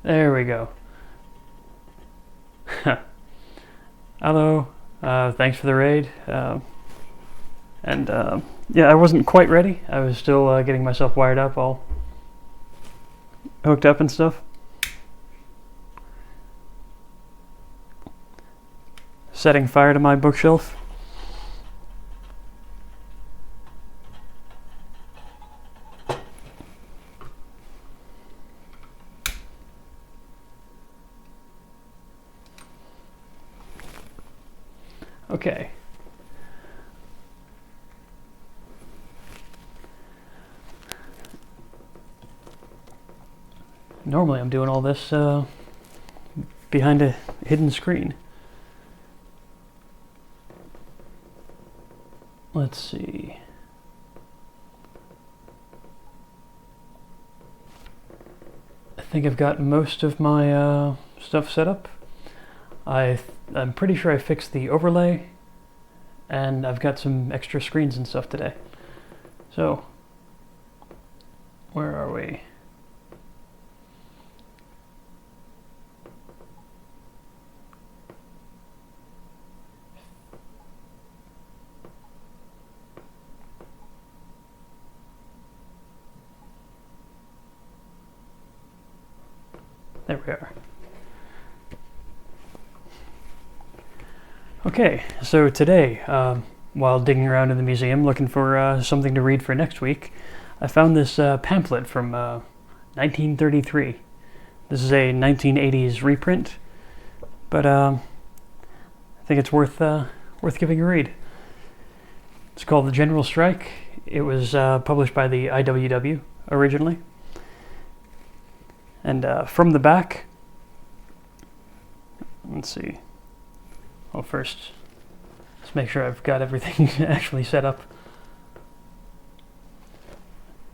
There we go. Hello. Thanks for the raid. Yeah, I wasn't quite ready. I was still getting myself wired up, all hooked up and stuff. Setting fire to my bookshelf. Okay. Normally I'm doing all this behind a hidden screen. Let's see. I think I've got most of my stuff set up. I'm pretty sure I fixed the overlay, and I've got some extra screens and stuff today. So, where are we? There we are. Okay, so today, while digging around in the museum looking for something to read for next week, I found this pamphlet from 1933. This is a 1980s reprint, but I think it's worth giving a read. It's called The General Strike. It was published by the IWW originally. And from the back, let's see. Well, first, let's make sure I've got everything actually set up.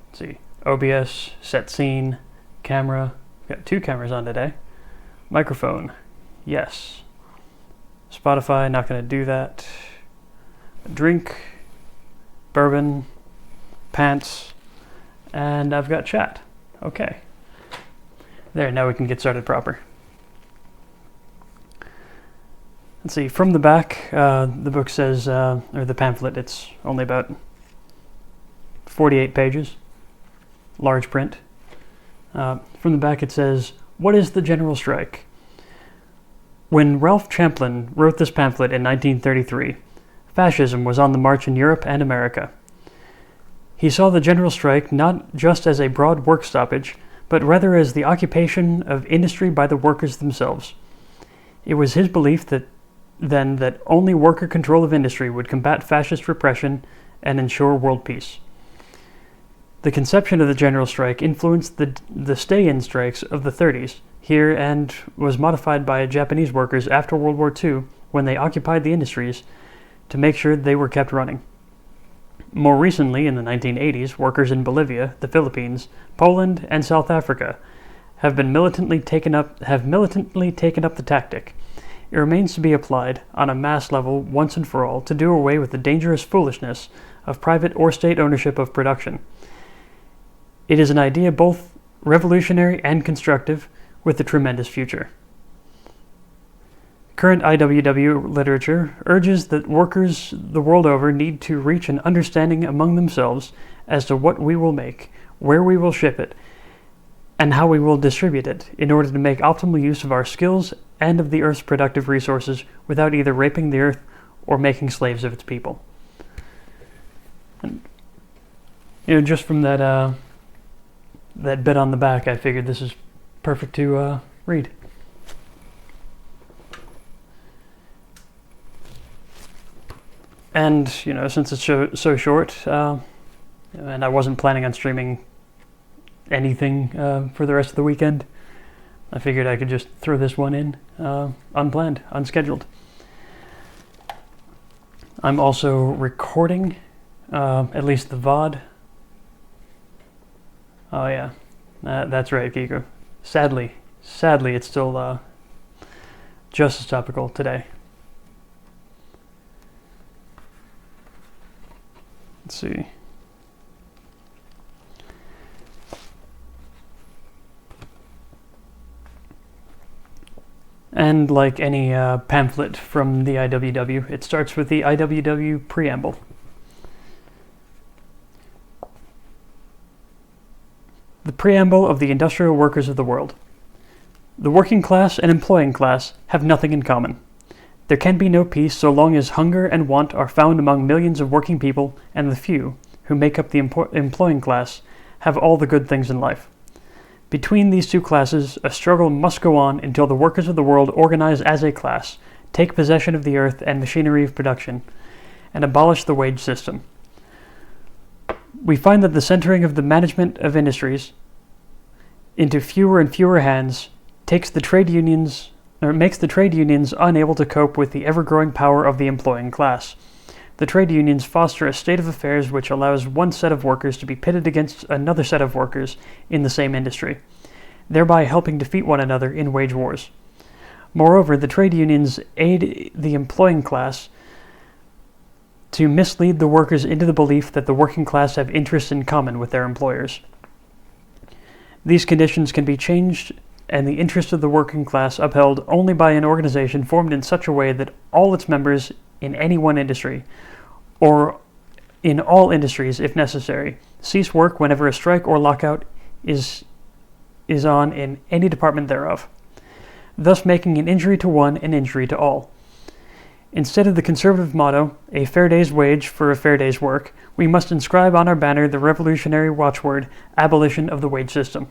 Let's see. OBS, set scene, camera. We've got 2 cameras on today. Microphone, yes. Spotify, not going to do that. Drink, bourbon, pants, and I've got chat. Okay. There, now we can get started proper. Let's see, from the back, the book says, or the pamphlet, it's only about 48 pages, large print. From the back it says, "What is the General Strike?" When Ralph Champlin wrote this pamphlet in 1933, fascism was on the march in Europe and America. He saw the General Strike not just as a broad work stoppage, but rather as the occupation of industry by the workers themselves. It was his belief that only worker control of industry would combat fascist repression and ensure world peace. The conception of the General Strike influenced the stay-in strikes of the 30s here and was modified by Japanese workers after World War II when they occupied the industries to make sure they were kept running. More recently, in the 1980s, workers in Bolivia, the Philippines, Poland, and South Africa have militantly taken up the tactic. It remains to be applied on a mass level once and for all to do away with the dangerous foolishness of private or state ownership of production. It is an idea both revolutionary and constructive, with a tremendous future. Current IWW literature urges that workers the world over need to reach an understanding among themselves as to what we will make, where we will ship it, and how we will distribute it in order to make optimal use of our skills and of the Earth's productive resources without either raping the Earth or making slaves of its people. And, just from that bit on the back, I figured this is perfect to read. And, since it's so short, and I wasn't planning on streaming anything for the rest of the weekend, I figured I could just throw this one in, unplanned, unscheduled. I'm also recording, at least the VOD. Oh yeah, that's right, Kiko. Sadly, it's still just as topical today. Let's see. And like any pamphlet from the IWW, it starts with the IWW preamble. The preamble of the industrial workers of the world. The working class and employing class have nothing in common. There can be no peace so long as hunger and want are found among millions of working people, and the few, who make up the employing class, have all the good things in life. Between these two classes, a struggle must go on until the workers of the world organize as a class, take possession of the earth and machinery of production, and abolish the wage system. We find that the centering of the management of industries into fewer and fewer hands makes the trade unions unable to cope with the ever-growing power of the employing class. The trade unions foster a state of affairs which allows one set of workers to be pitted against another set of workers in the same industry, thereby helping defeat one another in wage wars. Moreover, the trade unions aid the employing class to mislead the workers into the belief that the working class have interests in common with their employers. These conditions can be changed and the interests of the working class upheld only by an organization formed in such a way that all its members in any one industry, or in all industries if necessary, cease work whenever a strike or lockout is on in any department thereof, thus making an injury to one an injury to all. Instead of the conservative motto, a fair day's wage for a fair day's work, we must inscribe on our banner the revolutionary watchword, abolition of the wage system.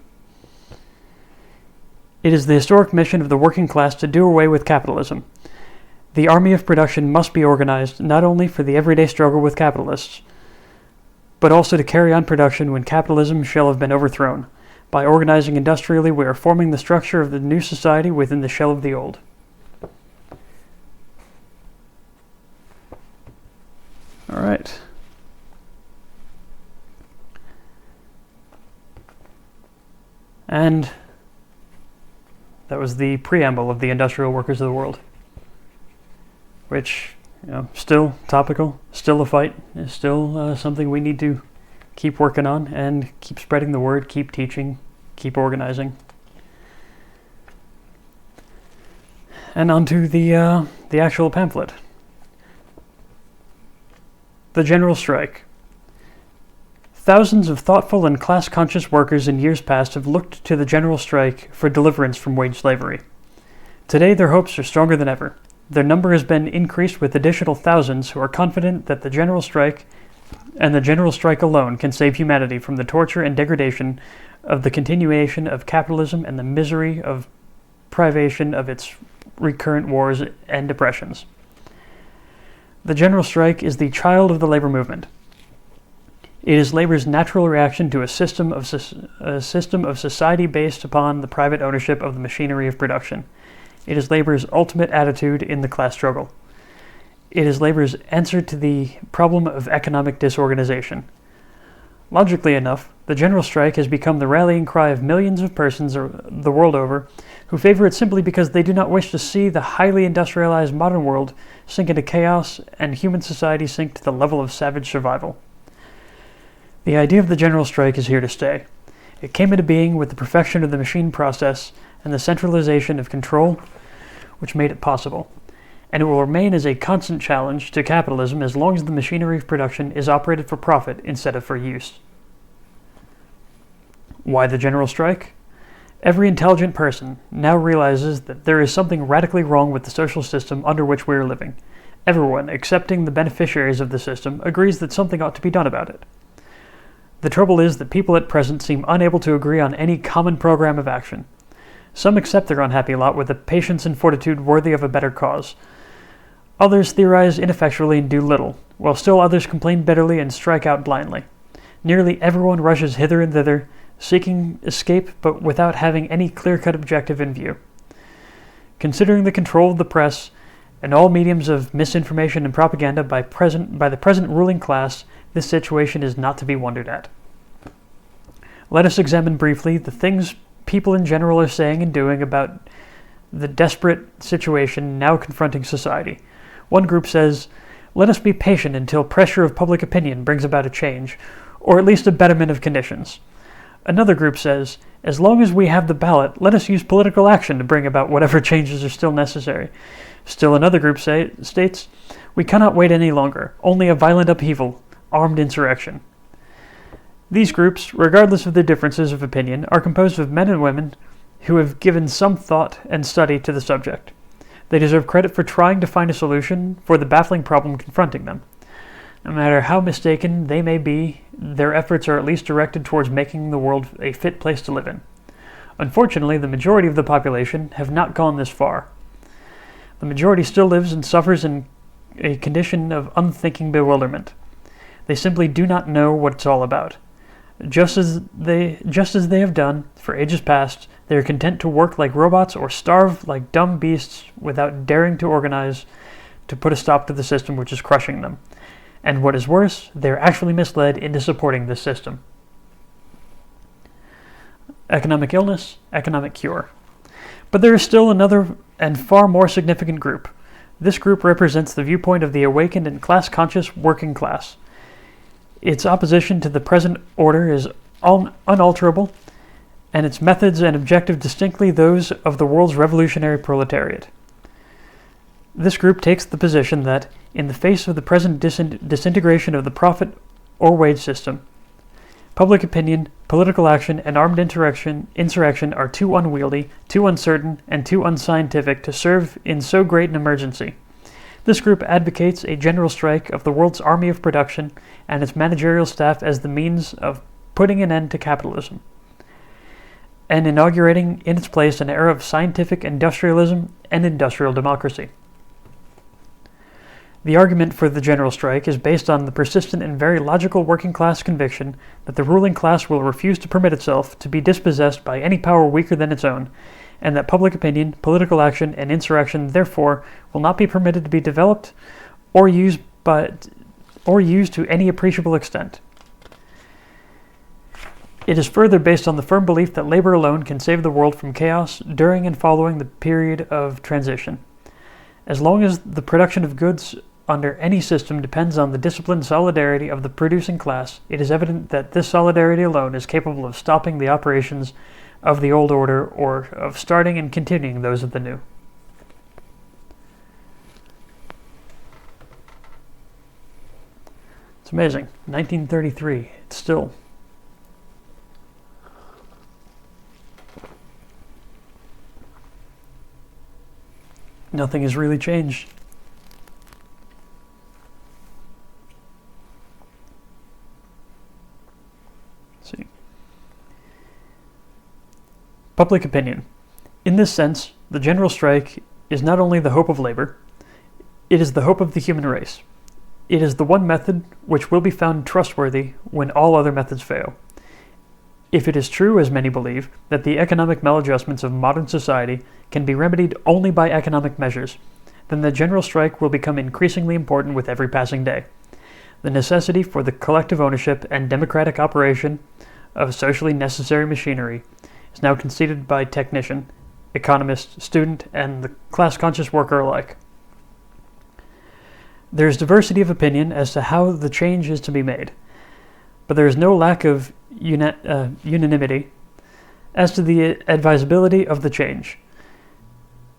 It is the historic mission of the working class to do away with capitalism. The army of production must be organized not only for the everyday struggle with capitalists, but also to carry on production when capitalism shall have been overthrown. By organizing industrially, we are forming the structure of the new society within the shell of the old. All right. And that was the preamble of the industrial workers of the world, which, still topical, still a fight, is still something we need to keep working on and keep spreading the word, keep teaching, keep organizing. And on to the actual pamphlet. The General Strike. Thousands of thoughtful and class-conscious workers in years past have looked to the General Strike for deliverance from wage slavery. Today their hopes are stronger than ever. Their number has been increased with additional thousands who are confident that the General Strike and the General Strike alone can save humanity from the torture and degradation of the continuation of capitalism and the misery of privation of its recurrent wars and depressions. The General Strike is the child of the labor movement. It is labor's natural reaction to a system of society based upon the private ownership of the machinery of production. It is labor's ultimate attitude in the class struggle. It is labor's answer to the problem of economic disorganization. Logically enough, the General Strike has become the rallying cry of millions of persons the world over who favor it simply because they do not wish to see the highly industrialized modern world sink into chaos and human society sink to the level of savage survival. The idea of the General Strike is here to stay. It came into being with the perfection of the machine process and the centralization of control, which made it possible. And it will remain as a constant challenge to capitalism as long as the machinery of production is operated for profit instead of for use. Why the General Strike? Every intelligent person now realizes that there is something radically wrong with the social system under which we are living. Everyone, excepting the beneficiaries of the system, agrees that something ought to be done about it. The trouble is that people at present seem unable to agree on any common program of action. Some accept their unhappy lot with a patience and fortitude worthy of a better cause. Others theorize ineffectually and do little, while still others complain bitterly and strike out blindly. Nearly everyone rushes hither and thither, seeking escape but without having any clear-cut objective in view. Considering the control of the press and all mediums of misinformation and propaganda by the present ruling class, this situation is not to be wondered at. Let us examine briefly the things people in general are saying and doing about the desperate situation now confronting society. One group says, "Let us be patient until pressure of public opinion brings about a change, or at least a betterment of conditions." Another group says, as long as we have the ballot, let us use political action to bring about whatever changes are still necessary. Still another group states, we cannot wait any longer, only a violent upheaval, armed insurrection. These groups, regardless of their differences of opinion, are composed of men and women who have given some thought and study to the subject. They deserve credit for trying to find a solution for the baffling problem confronting them. No matter how mistaken they may be, their efforts are at least directed towards making the world a fit place to live in. Unfortunately, the majority of the population have not gone this far. The majority still lives and suffers in a condition of unthinking bewilderment. They simply do not know what it's all about. Just as they have done for ages past, they are content to work like robots or starve like dumb beasts without daring to organize to put a stop to the system which is crushing them. And what is worse, they are actually misled into supporting this system. Economic illness, economic cure. But there is still another and far more significant group. This group represents the viewpoint of the awakened and class-conscious working class. Its opposition to the present order is unalterable, and its methods and objectives distinctly those of the world's revolutionary proletariat. This group takes the position that, in the face of the present disintegration of the profit or wage system, public opinion, political action, and armed insurrection are too unwieldy, too uncertain, and too unscientific to serve in so great an emergency. This group advocates a general strike of the world's army of production and its managerial staff as the means of putting an end to capitalism and inaugurating in its place an era of scientific industrialism and industrial democracy. The argument for the general strike is based on the persistent and very logical working class conviction that the ruling class will refuse to permit itself to be dispossessed by any power weaker than its own, and that public opinion, political action, and insurrection therefore will not be permitted to be developed or used to any appreciable extent. It is further based on the firm belief that labor alone can save the world from chaos during and following the period of transition. As long as the production of goods under any system depends on the disciplined solidarity of the producing class, it is evident that this solidarity alone is capable of stopping the operations of the old order or of starting and continuing those of the new. It's amazing. 1933. It's still... Nothing has really changed. Let's see. Public opinion. In this sense, the general strike is not only the hope of labor, it is the hope of the human race. It is the one method which will be found trustworthy when all other methods fail. If it is true, as many believe, that the economic maladjustments of modern society can be remedied only by economic measures, then the general strike will become increasingly important with every passing day. The necessity for the collective ownership and democratic operation of socially necessary machinery is now conceded by technician, economist, student, and the class-conscious worker alike. There is diversity of opinion as to how the change is to be made, but there is no lack of unanimity as to the advisability of the change.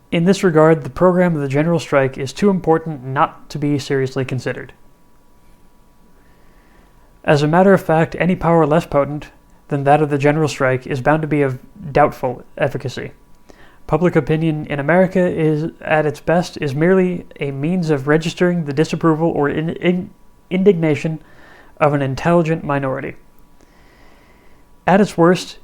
In this regard, the program of the general strike is too important not to be seriously considered. As a matter of fact, any power less potent than that of the general strike is bound to be of doubtful efficacy. Public opinion in America is, at its best, is merely a means of registering the disapproval or indignation of an intelligent minority. At its worst,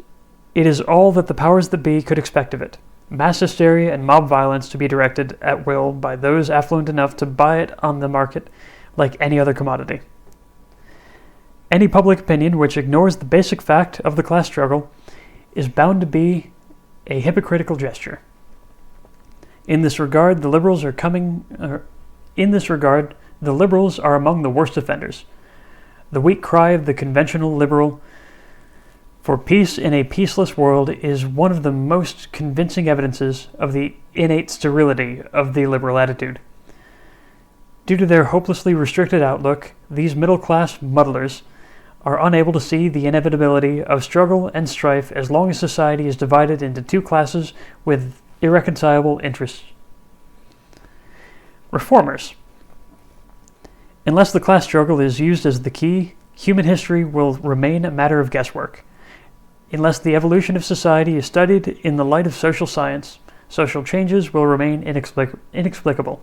it is all that the powers that be could expect of it. Mass hysteria and mob violence to be directed at will by those affluent enough to buy it on the market like any other commodity. Any public opinion which ignores the basic fact of the class struggle is bound to be a hypocritical gesture. In this regard, the liberals are among the worst offenders. The weak cry of the conventional liberal for peace in a peaceless world is one of the most convincing evidences of the innate sterility of the liberal attitude. Due to their hopelessly restricted outlook, these middle-class muddlers are unable to see the inevitability of struggle and strife as long as society is divided into two classes with irreconcilable interests. Reformers. Unless the class struggle is used as the key, human history will remain a matter of guesswork. Unless the evolution of society is studied in the light of social science, social changes will remain inexplicable.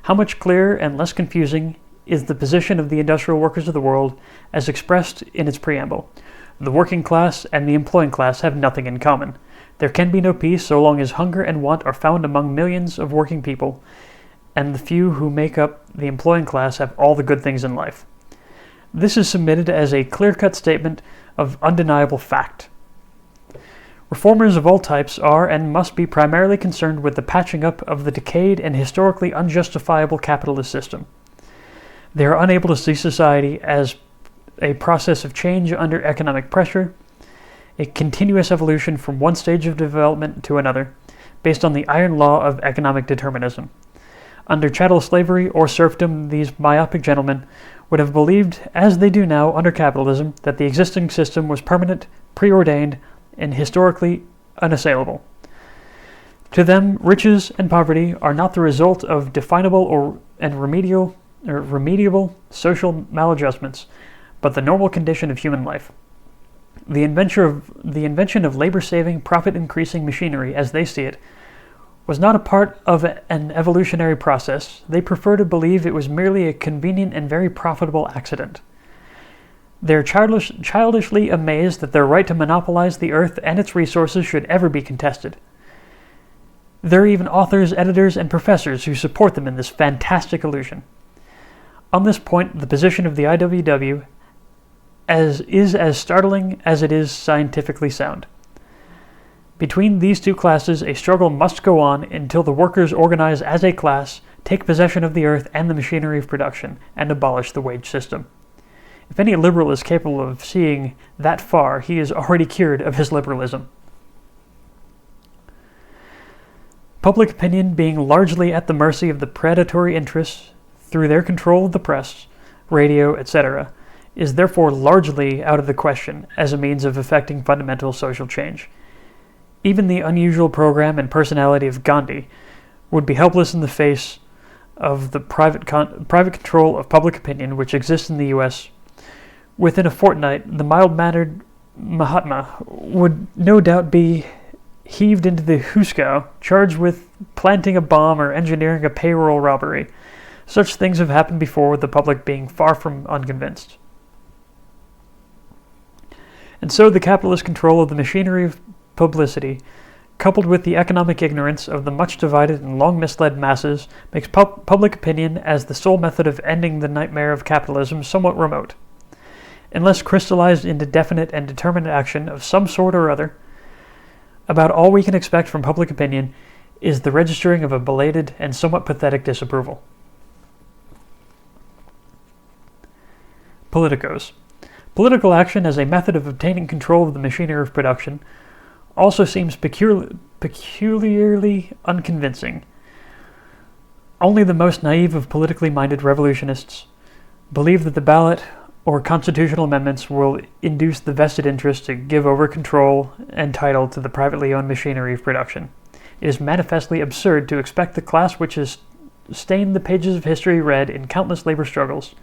How much clearer and less confusing is the position of the industrial workers of the world as expressed in its preamble. The working class and the employing class have nothing in common. There can be no peace so long as hunger and want are found among millions of working people, and the few who make up the employing class have all the good things in life. This is submitted as a clear-cut statement of undeniable fact. Reformers of all types are and must be primarily concerned with the patching up of the decayed and historically unjustifiable capitalist system. They are unable to see society as a process of change under economic pressure, a continuous evolution from one stage of development to another, based on the iron law of economic determinism. Under chattel slavery or serfdom, these myopic gentlemen would have believed, as they do now under capitalism, that the existing system was permanent, preordained, and historically unassailable. To them, riches and poverty are not the result of definable and remediable social maladjustments, but the normal condition of human life. The invention of labor-saving, profit-increasing machinery, as they see it, was not a part of an evolutionary process. They prefer to believe it was merely a convenient and very profitable accident. They are childishly amazed that their right to monopolize the earth and its resources should ever be contested. There are even authors, editors, and professors who support them in this fantastic illusion. On this point, the position of the IWW is as startling as it is scientifically sound. Between these two classes, a struggle must go on until the workers organize as a class, take possession of the earth and the machinery of production, and abolish the wage system. If any liberal is capable of seeing that far, he is already cured of his liberalism. Public opinion being largely at the mercy of the predatory interests through their control of the press, radio, etc., is therefore largely out of the question as a means of effecting fundamental social change. Even the unusual program and personality of Gandhi would be helpless in the face of the private control of public opinion which exists in the U.S. Within a fortnight, the mild-mannered Mahatma would no doubt be heaved into the hoosegow, charged with planting a bomb or engineering a payroll robbery. Such things have happened before, with the public being far from unconvinced. And so the capitalist control of the machinery of publicity, coupled with the economic ignorance of the much divided and long misled masses, makes public opinion as the sole method of ending the nightmare of capitalism somewhat remote. Unless crystallized into definite and determined action of some sort or other, about all we can expect from public opinion is the registering of a belated and somewhat pathetic disapproval. Politicos. Political action as a method of obtaining control of the machinery of production also seems peculiarly unconvincing. Only the most naive of politically minded revolutionists believe that the ballot or constitutional amendments will induce the vested interest to give over control and title to the privately owned machinery of production. It is manifestly absurd to expect the class which has stained the pages of history read in countless labor struggles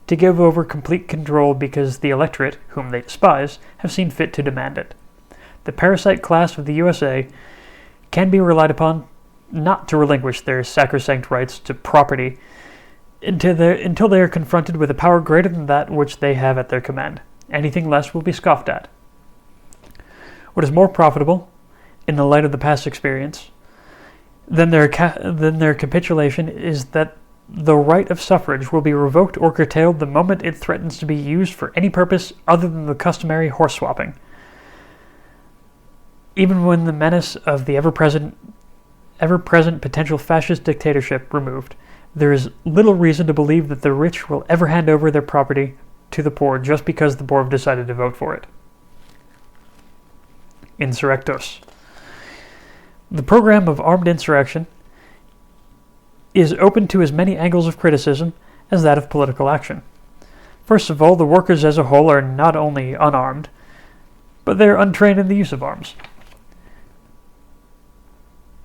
to give over complete control because the electorate, whom they despise, have seen fit to demand it. The parasite class of the USA can be relied upon not to relinquish their sacrosanct rights to property until they are confronted with a power greater than that which they have at their command. Anything less will be scoffed at. What is more profitable, in the light of the past experience, than their capitulation is that the right of suffrage will be revoked or curtailed the moment it threatens to be used for any purpose other than the customary horse-swapping. Even when the menace of the ever-present potential fascist dictatorship removed, there is little reason to believe that the rich will ever hand over their property to the poor just because the poor have decided to vote for it. Insurrectos. The program of armed insurrection is open to as many angles of criticism as that of political action. First of all, the workers as a whole are not only unarmed, but they're untrained in the use of arms.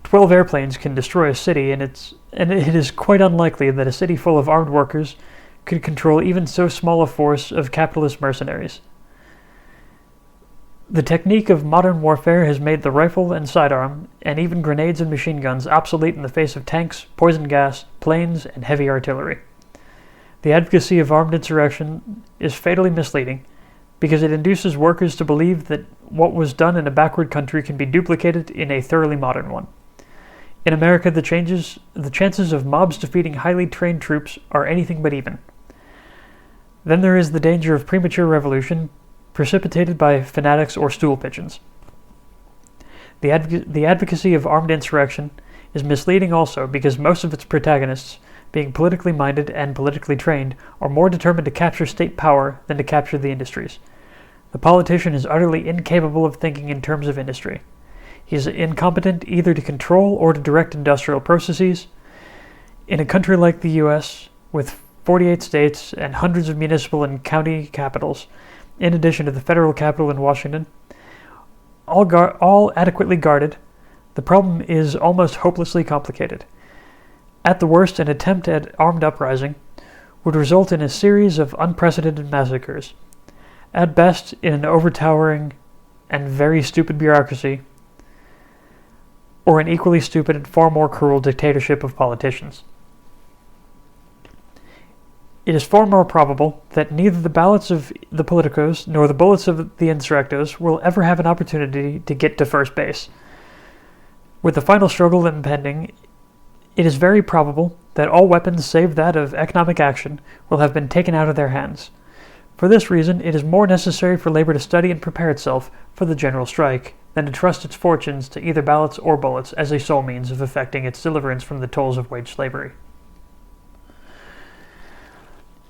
12 airplanes can destroy a city, and it is quite unlikely that a city full of armed workers could control even so small a force of capitalist mercenaries. The technique of modern warfare has made the rifle and sidearm, and even grenades and machine guns, obsolete in the face of tanks, poison gas, planes, and heavy artillery. The advocacy of armed insurrection is fatally misleading because it induces workers to believe that what was done in a backward country can be duplicated in a thoroughly modern one. In America, the chances of mobs defeating highly trained troops are anything but even. Then there is the danger of premature revolution precipitated by fanatics or stool pigeons. The advocacy of armed insurrection is misleading also because most of its protagonists, being politically minded and politically trained, are more determined to capture state power than to capture the industries. The politician is utterly incapable of thinking in terms of industry. He is incompetent either to control or to direct industrial processes. In a country like the U.S., with 48 states and hundreds of municipal and county capitals, in addition to the federal capital in Washington, all adequately guarded, the problem is almost hopelessly complicated. At the worst, an attempt at armed uprising would result in a series of unprecedented massacres. At best, in an overtowering and very stupid bureaucracy, or an equally stupid and far more cruel dictatorship of politicians. It is far more probable that neither the ballots of the politicos nor the bullets of the insurrectos will ever have an opportunity to get to first base. With the final struggle impending, it is very probable that all weapons save that of economic action will have been taken out of their hands. For this reason, it is more necessary for labor to study and prepare itself for the general strike than to trust its fortunes to either ballots or bullets as a sole means of effecting its deliverance from the tolls of wage slavery.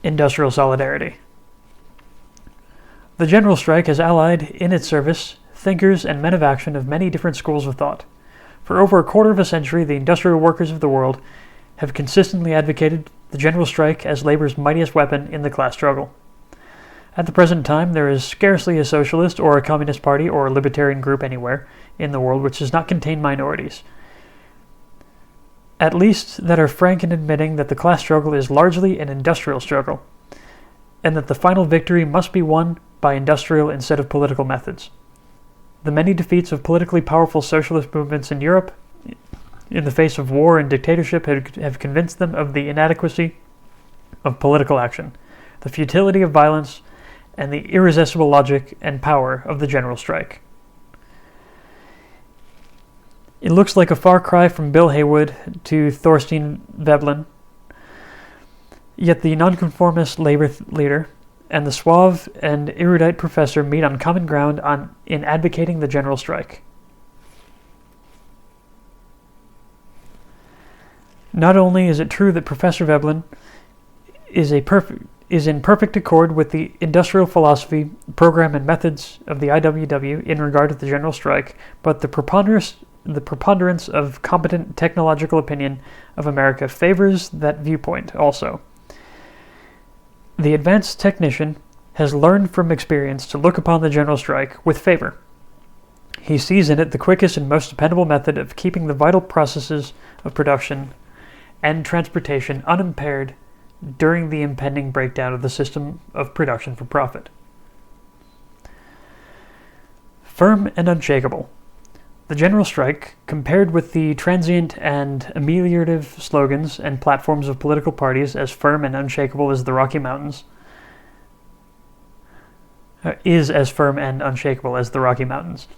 Industrial solidarity. The general strike has allied in its service thinkers and men of action of many different schools of thought. For over a quarter of a century, the industrial workers of the world have consistently advocated the general strike as labor's mightiest weapon in the class struggle. At the present time, there is scarcely a socialist or a communist party or a libertarian group anywhere in the world which does not contain minorities, at least that are frank in admitting that the class struggle is largely an industrial struggle, and that the final victory must be won by industrial instead of political methods. The many defeats of politically powerful socialist movements in Europe, in the face of war and dictatorship, have convinced them of the inadequacy of political action, the futility of violence, and the irresistible logic and power of the general strike. It looks like a far cry from Bill Haywood to Thorstein Veblen, yet the nonconformist labor leader and the suave and erudite professor meet on common ground in advocating the general strike. Not only is it true that Professor Veblen is in perfect accord with the industrial philosophy, program, and methods of the IWW in regard to the general strike, but the preponderance of competent technological opinion of America favors that viewpoint also. The advanced technician has learned from experience to look upon the general strike with favor. He sees in it the quickest and most dependable method of keeping the vital processes of production and transportation unimpaired during the impending breakdown of the system of production for profit. Firm and unshakable. The general strike, compared with the transient and ameliorative slogans and platforms of political parties as firm and unshakable as the Rocky Mountains, is as firm and unshakable as the Rocky Mountains.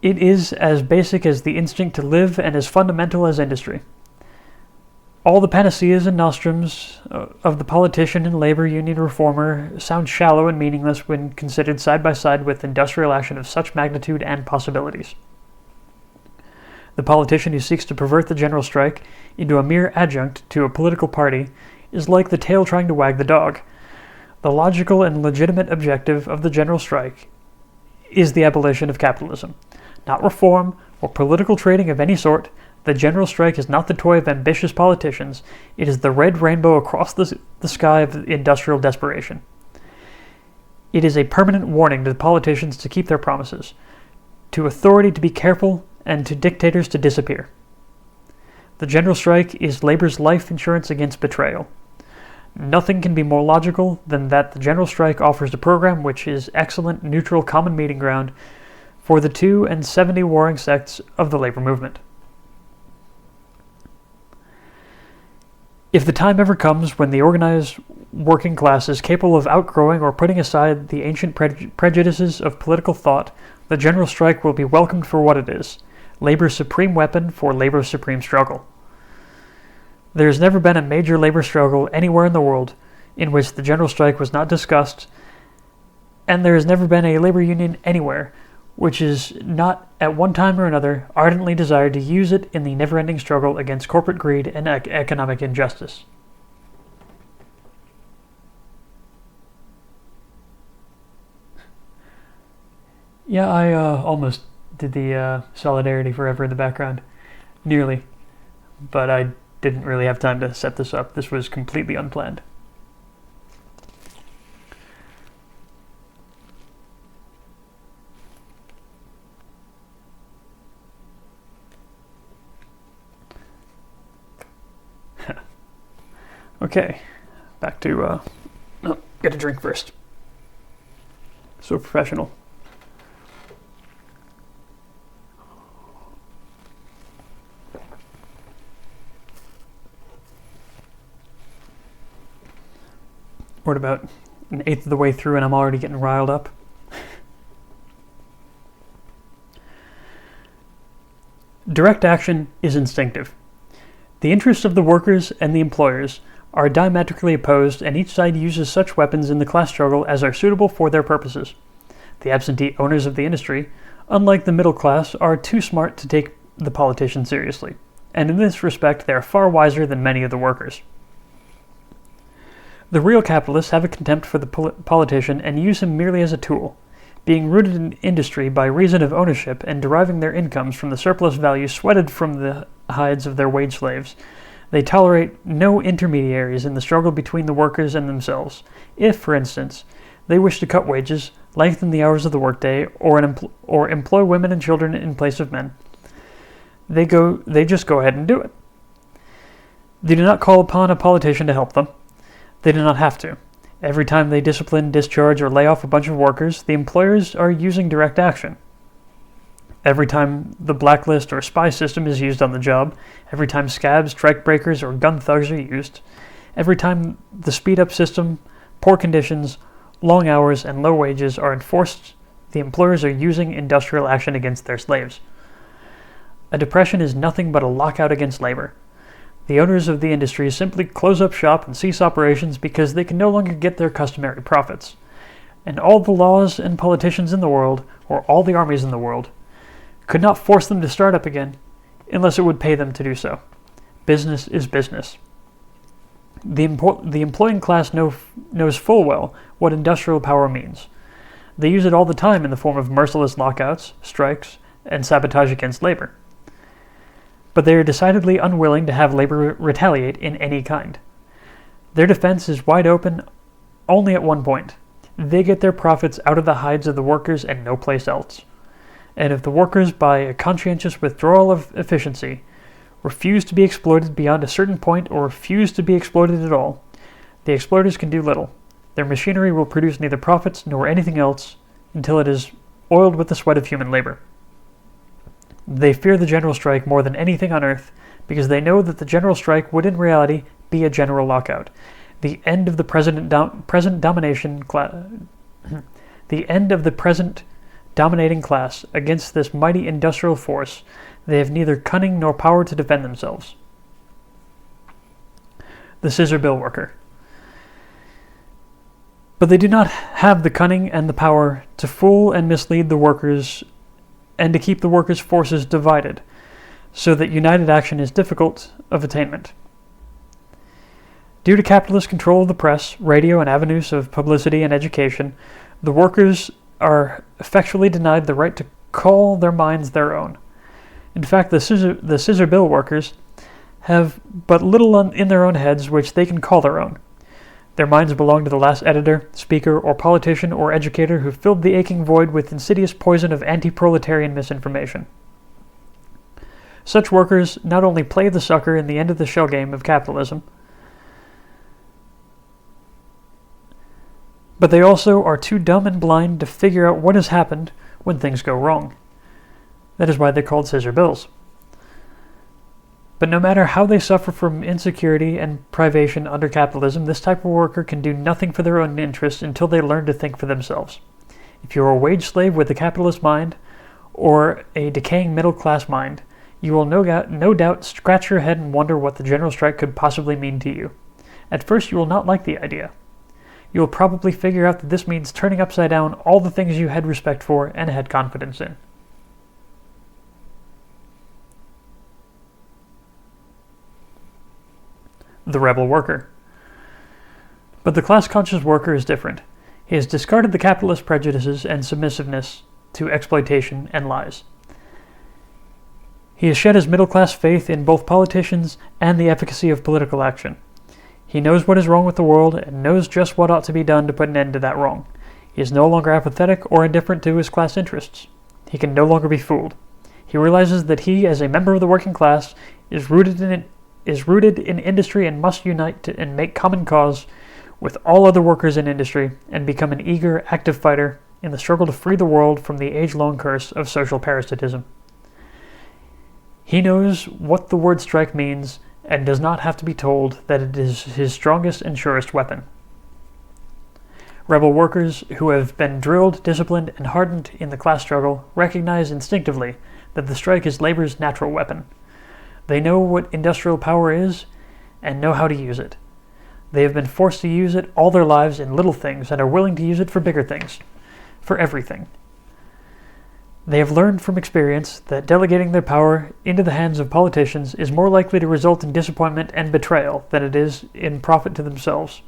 It is as basic as the instinct to live and as fundamental as industry. All the panaceas and nostrums of the politician and labor union reformer sound shallow and meaningless when considered side by side with industrial action of such magnitude and possibilities. The politician who seeks to pervert the general strike into a mere adjunct to a political party is like the tail trying to wag the dog. The logical and legitimate objective of the general strike is the abolition of capitalism, not reform or political trading of any sort, The general strike is not the toy of ambitious politicians. It is the red rainbow across the sky of industrial desperation. It is a permanent warning to the politicians to keep their promises, to authority to be careful, and to dictators to disappear. The general strike is labor's life insurance against betrayal. Nothing can be more logical than that the general strike offers a program which is excellent, neutral, common meeting ground for the 270 warring sects of the labor movement. If the time ever comes when the organized working class is capable of outgrowing or putting aside the ancient prejudices of political thought, the general strike will be welcomed for what it is, labor's supreme weapon for labor's supreme struggle. There has never been a major labor struggle anywhere in the world in which the general strike was not discussed, and there has never been a labor union anywhere which is not, at one time or another, ardently desired to use it in the never-ending struggle against corporate greed and economic injustice. Yeah, I almost did the Solidarity Forever in the background. Nearly. But I didn't really have time to set this up. This was completely unplanned. Okay, back to, get a drink first. So professional. We're at about an eighth of the way through and I'm already getting riled up. Direct action is instinctive. The interests of the workers and the employers are diametrically opposed, and each side uses such weapons in the class struggle as are suitable for their purposes. The absentee owners of the industry, unlike the middle class, are too smart to take the politician seriously, and in this respect they are far wiser than many of the workers. The real capitalists have a contempt for the politician and use him merely as a tool. Being rooted in industry by reason of ownership and deriving their incomes from the surplus value sweated from the hides of their wage slaves, they tolerate no intermediaries in the struggle between the workers and themselves. If, for instance, they wish to cut wages, lengthen the hours of the workday, or employ women and children in place of men, they just go ahead and do it. They do not call upon a politician to help them. They do not have to. Every time they discipline, discharge, or lay off a bunch of workers, the employers are using direct action. Every time the blacklist or spy system is used on the job, every time scabs, strikebreakers, or gun thugs are used, every time the speed-up system, poor conditions, long hours, and low wages are enforced, the employers are using industrial action against their slaves. A depression is nothing but a lockout against labor. The owners of the industry simply close up shop and cease operations because they can no longer get their customary profits. And all the laws and politicians in the world, or all the armies in the world, could not force them to start up again, unless it would pay them to do so. Business is business. The employing class knows full well what industrial power means. They use it all the time in the form of merciless lockouts, strikes, and sabotage against labor. But they are decidedly unwilling to have labor retaliate in any kind. Their defense is wide open only at one point. They get their profits out of the hides of the workers and no place else. And if the workers, by a conscientious withdrawal of efficiency, refuse to be exploited beyond a certain point or refuse to be exploited at all, the exploiters can do little. Their machinery will produce neither profits nor anything else until it is oiled with the sweat of human labor. They fear the general strike more than anything on earth because they know that the general strike would in reality be a general lockout, the end of the present dominating class. Against this mighty industrial force, they have neither cunning nor power to defend themselves. The scissor bill worker. But they do not have the cunning and the power to fool and mislead the workers and to keep the workers' forces divided, so that united action is difficult of attainment. Due to capitalist control of the press, radio, and avenues of publicity and education, the workers are effectually denied the right to call their minds their own. In fact, the scissor bill workers have but little in their own heads which they can call their own. Their minds belong to the last editor, speaker, or politician or educator who filled the aching void with insidious poison of anti-proletarian misinformation. Such workers not only play the sucker in the end of the shell game of capitalism, but they also are too dumb and blind to figure out what has happened when things go wrong. That is why they're called scissor bills. But no matter how they suffer from insecurity and privation under capitalism, this type of worker can do nothing for their own interests until they learn to think for themselves. If you are a wage slave with a capitalist mind, or a decaying middle-class mind, you will no doubt scratch your head and wonder what the general strike could possibly mean to you. At first you will not like the idea. You will probably figure out that this means turning upside down all the things you had respect for and had confidence in. The rebel worker. But the class-conscious worker is different. He has discarded the capitalist prejudices and submissiveness to exploitation and lies. He has shed his middle-class faith in both politicians and the efficacy of political action. He knows what is wrong with the world and knows just what ought to be done to put an end to that wrong. He is no longer apathetic or indifferent to his class interests. He can no longer be fooled. He realizes that he, as a member of the working class, is rooted in industry and must unite and make common cause with all other workers in industry and become an eager, active fighter in the struggle to free the world from the age-long curse of social parasitism. He knows what the word strike means and does not have to be told that it is his strongest and surest weapon. Rebel workers who have been drilled, disciplined, and hardened in the class struggle recognize instinctively that the strike is labor's natural weapon. They know what industrial power is and know how to use it. They have been forced to use it all their lives in little things and are willing to use it for bigger things, for everything. They have learned from experience that delegating their power into the hands of politicians is more likely to result in disappointment and betrayal than it is in profit to themselves.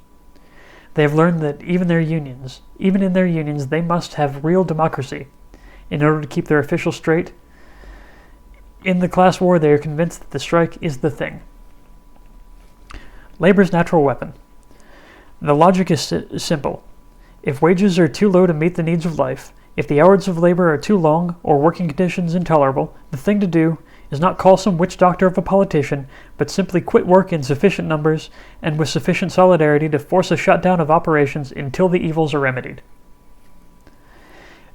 They have learned that even in their unions, they must have real democracy in order to keep their officials straight. In the class war, they are convinced that the strike is the thing. Labor's natural weapon. The logic is simple. If wages are too low to meet the needs of life, if the hours of labor are too long or working conditions intolerable, the thing to do is not call some witch doctor of a politician, but simply quit work in sufficient numbers and with sufficient solidarity to force a shutdown of operations until the evils are remedied.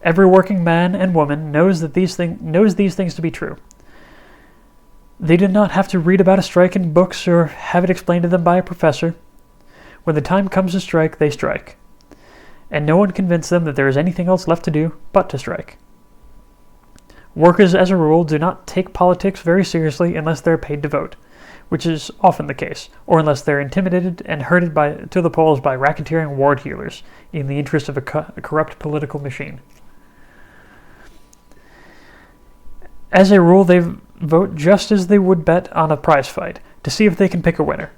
Every working man and woman knows these things to be true. They do not have to read about a strike in books or have it explained to them by a professor. When the time comes to strike, they strike. And no one convinced them that there is anything else left to do but to strike. Workers, as a rule, do not take politics very seriously unless they're paid to vote, which is often the case, or unless they're intimidated and herded to the polls by racketeering ward heelers in the interest of a corrupt political machine. As a rule, they vote just as they would bet on a prize fight, to see if they can pick a winner.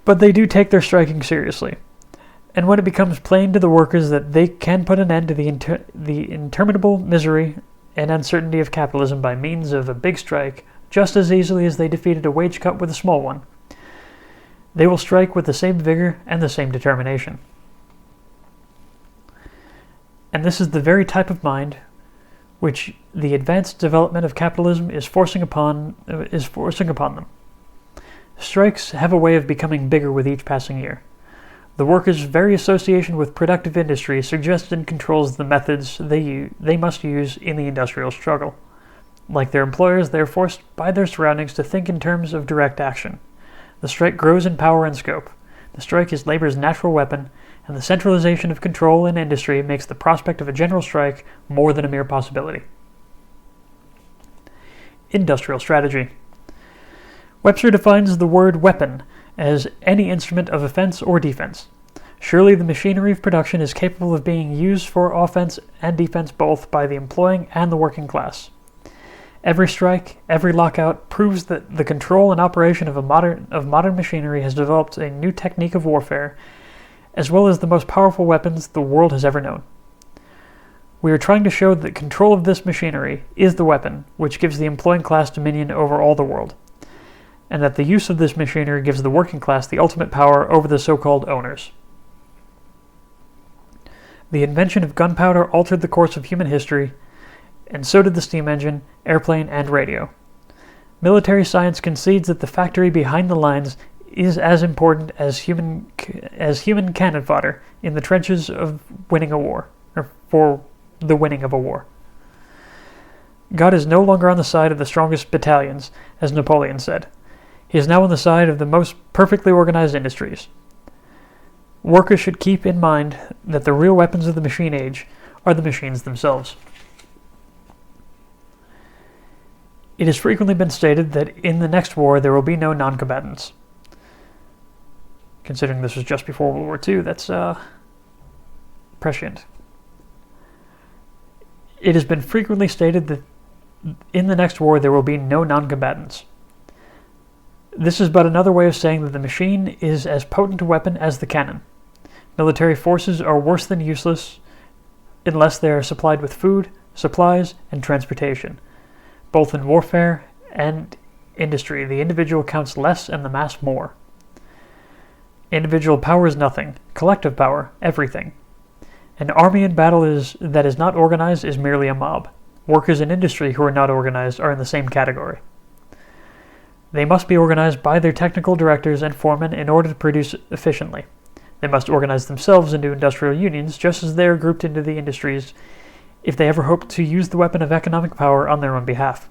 But they do take their striking seriously. And when it becomes plain to the workers that they can put an end to the interminable misery and uncertainty of capitalism by means of a big strike, just as easily as they defeated a wage cut with a small one, they will strike with the same vigor and the same determination. And this is the very type of mind which the advanced development of capitalism is forcing upon them. Strikes have a way of becoming bigger with each passing year. The workers' very association with productive industry suggests and controls the methods they must use in the industrial struggle. Like their employers, they are forced by their surroundings to think in terms of direct action. The strike grows in power and scope. The strike is labor's natural weapon, and the centralization of control in industry makes the prospect of a general strike more than a mere possibility. Industrial strategy. Webster defines the word weapon as any instrument of offense or defense. Surely the machinery of production is capable of being used for offense and defense both by the employing and the working class. Every strike, every lockout proves that the control and operation of modern machinery has developed a new technique of warfare, as well as the most powerful weapons the world has ever known. We are trying to show that control of this machinery is the weapon which gives the employing class dominion over all the world, and that the use of this machinery gives the working class the ultimate power over the so-called owners. The invention of gunpowder altered the course of human history, and so did the steam engine, airplane, and radio. Military science concedes that the factory behind the lines is as important as human cannon fodder in the trenches of winning a war, or for the winning of a war. God is no longer on the side of the strongest battalions, as Napoleon said. He is now on the side of the most perfectly organized industries. Workers should keep in mind that the real weapons of the machine age are the machines themselves. It has frequently been stated that in the next war there will be no non-combatants. Considering this was just before World War II, that's prescient. It has been frequently stated that in the next war there will be no non-combatants. This is but another way of saying that the machine is as potent a weapon as the cannon. Military forces are worse than useless unless they are supplied with food, supplies, and transportation. Both in warfare and industry, the individual counts less and the mass more. Individual power is nothing, collective power, everything. An army in battle that is not organized is merely a mob. Workers in industry who are not organized are in the same category. They must be organized by their technical directors and foremen in order to produce efficiently. They must organize themselves into industrial unions just as they are grouped into the industries if they ever hope to use the weapon of economic power on their own behalf.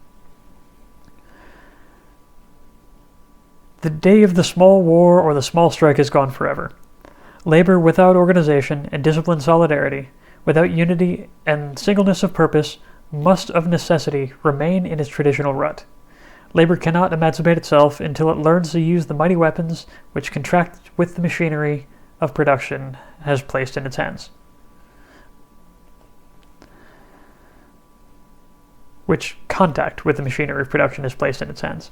The day of the small war or the small strike is gone forever. Labor without organization and disciplined solidarity, without unity and singleness of purpose, must of necessity remain in its traditional rut. Labor cannot emancipate itself until it learns to use the mighty weapons which contract with the machinery of production has placed in its hands. Which contact with the machinery of production is placed in its hands.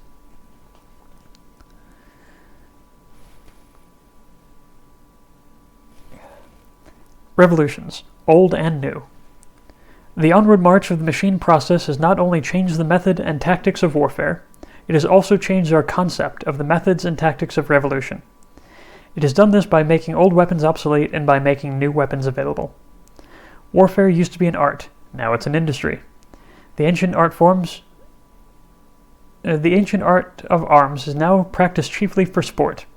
Revolutions, old and new. The onward march of the machine process has not only changed the method and tactics of warfare, it has also changed our concept of the methods and tactics of revolution. It has done this by making old weapons obsolete and by making new weapons available. Warfare used to be an art, now it's an industry. The ancient art of arms is now practiced chiefly for sport.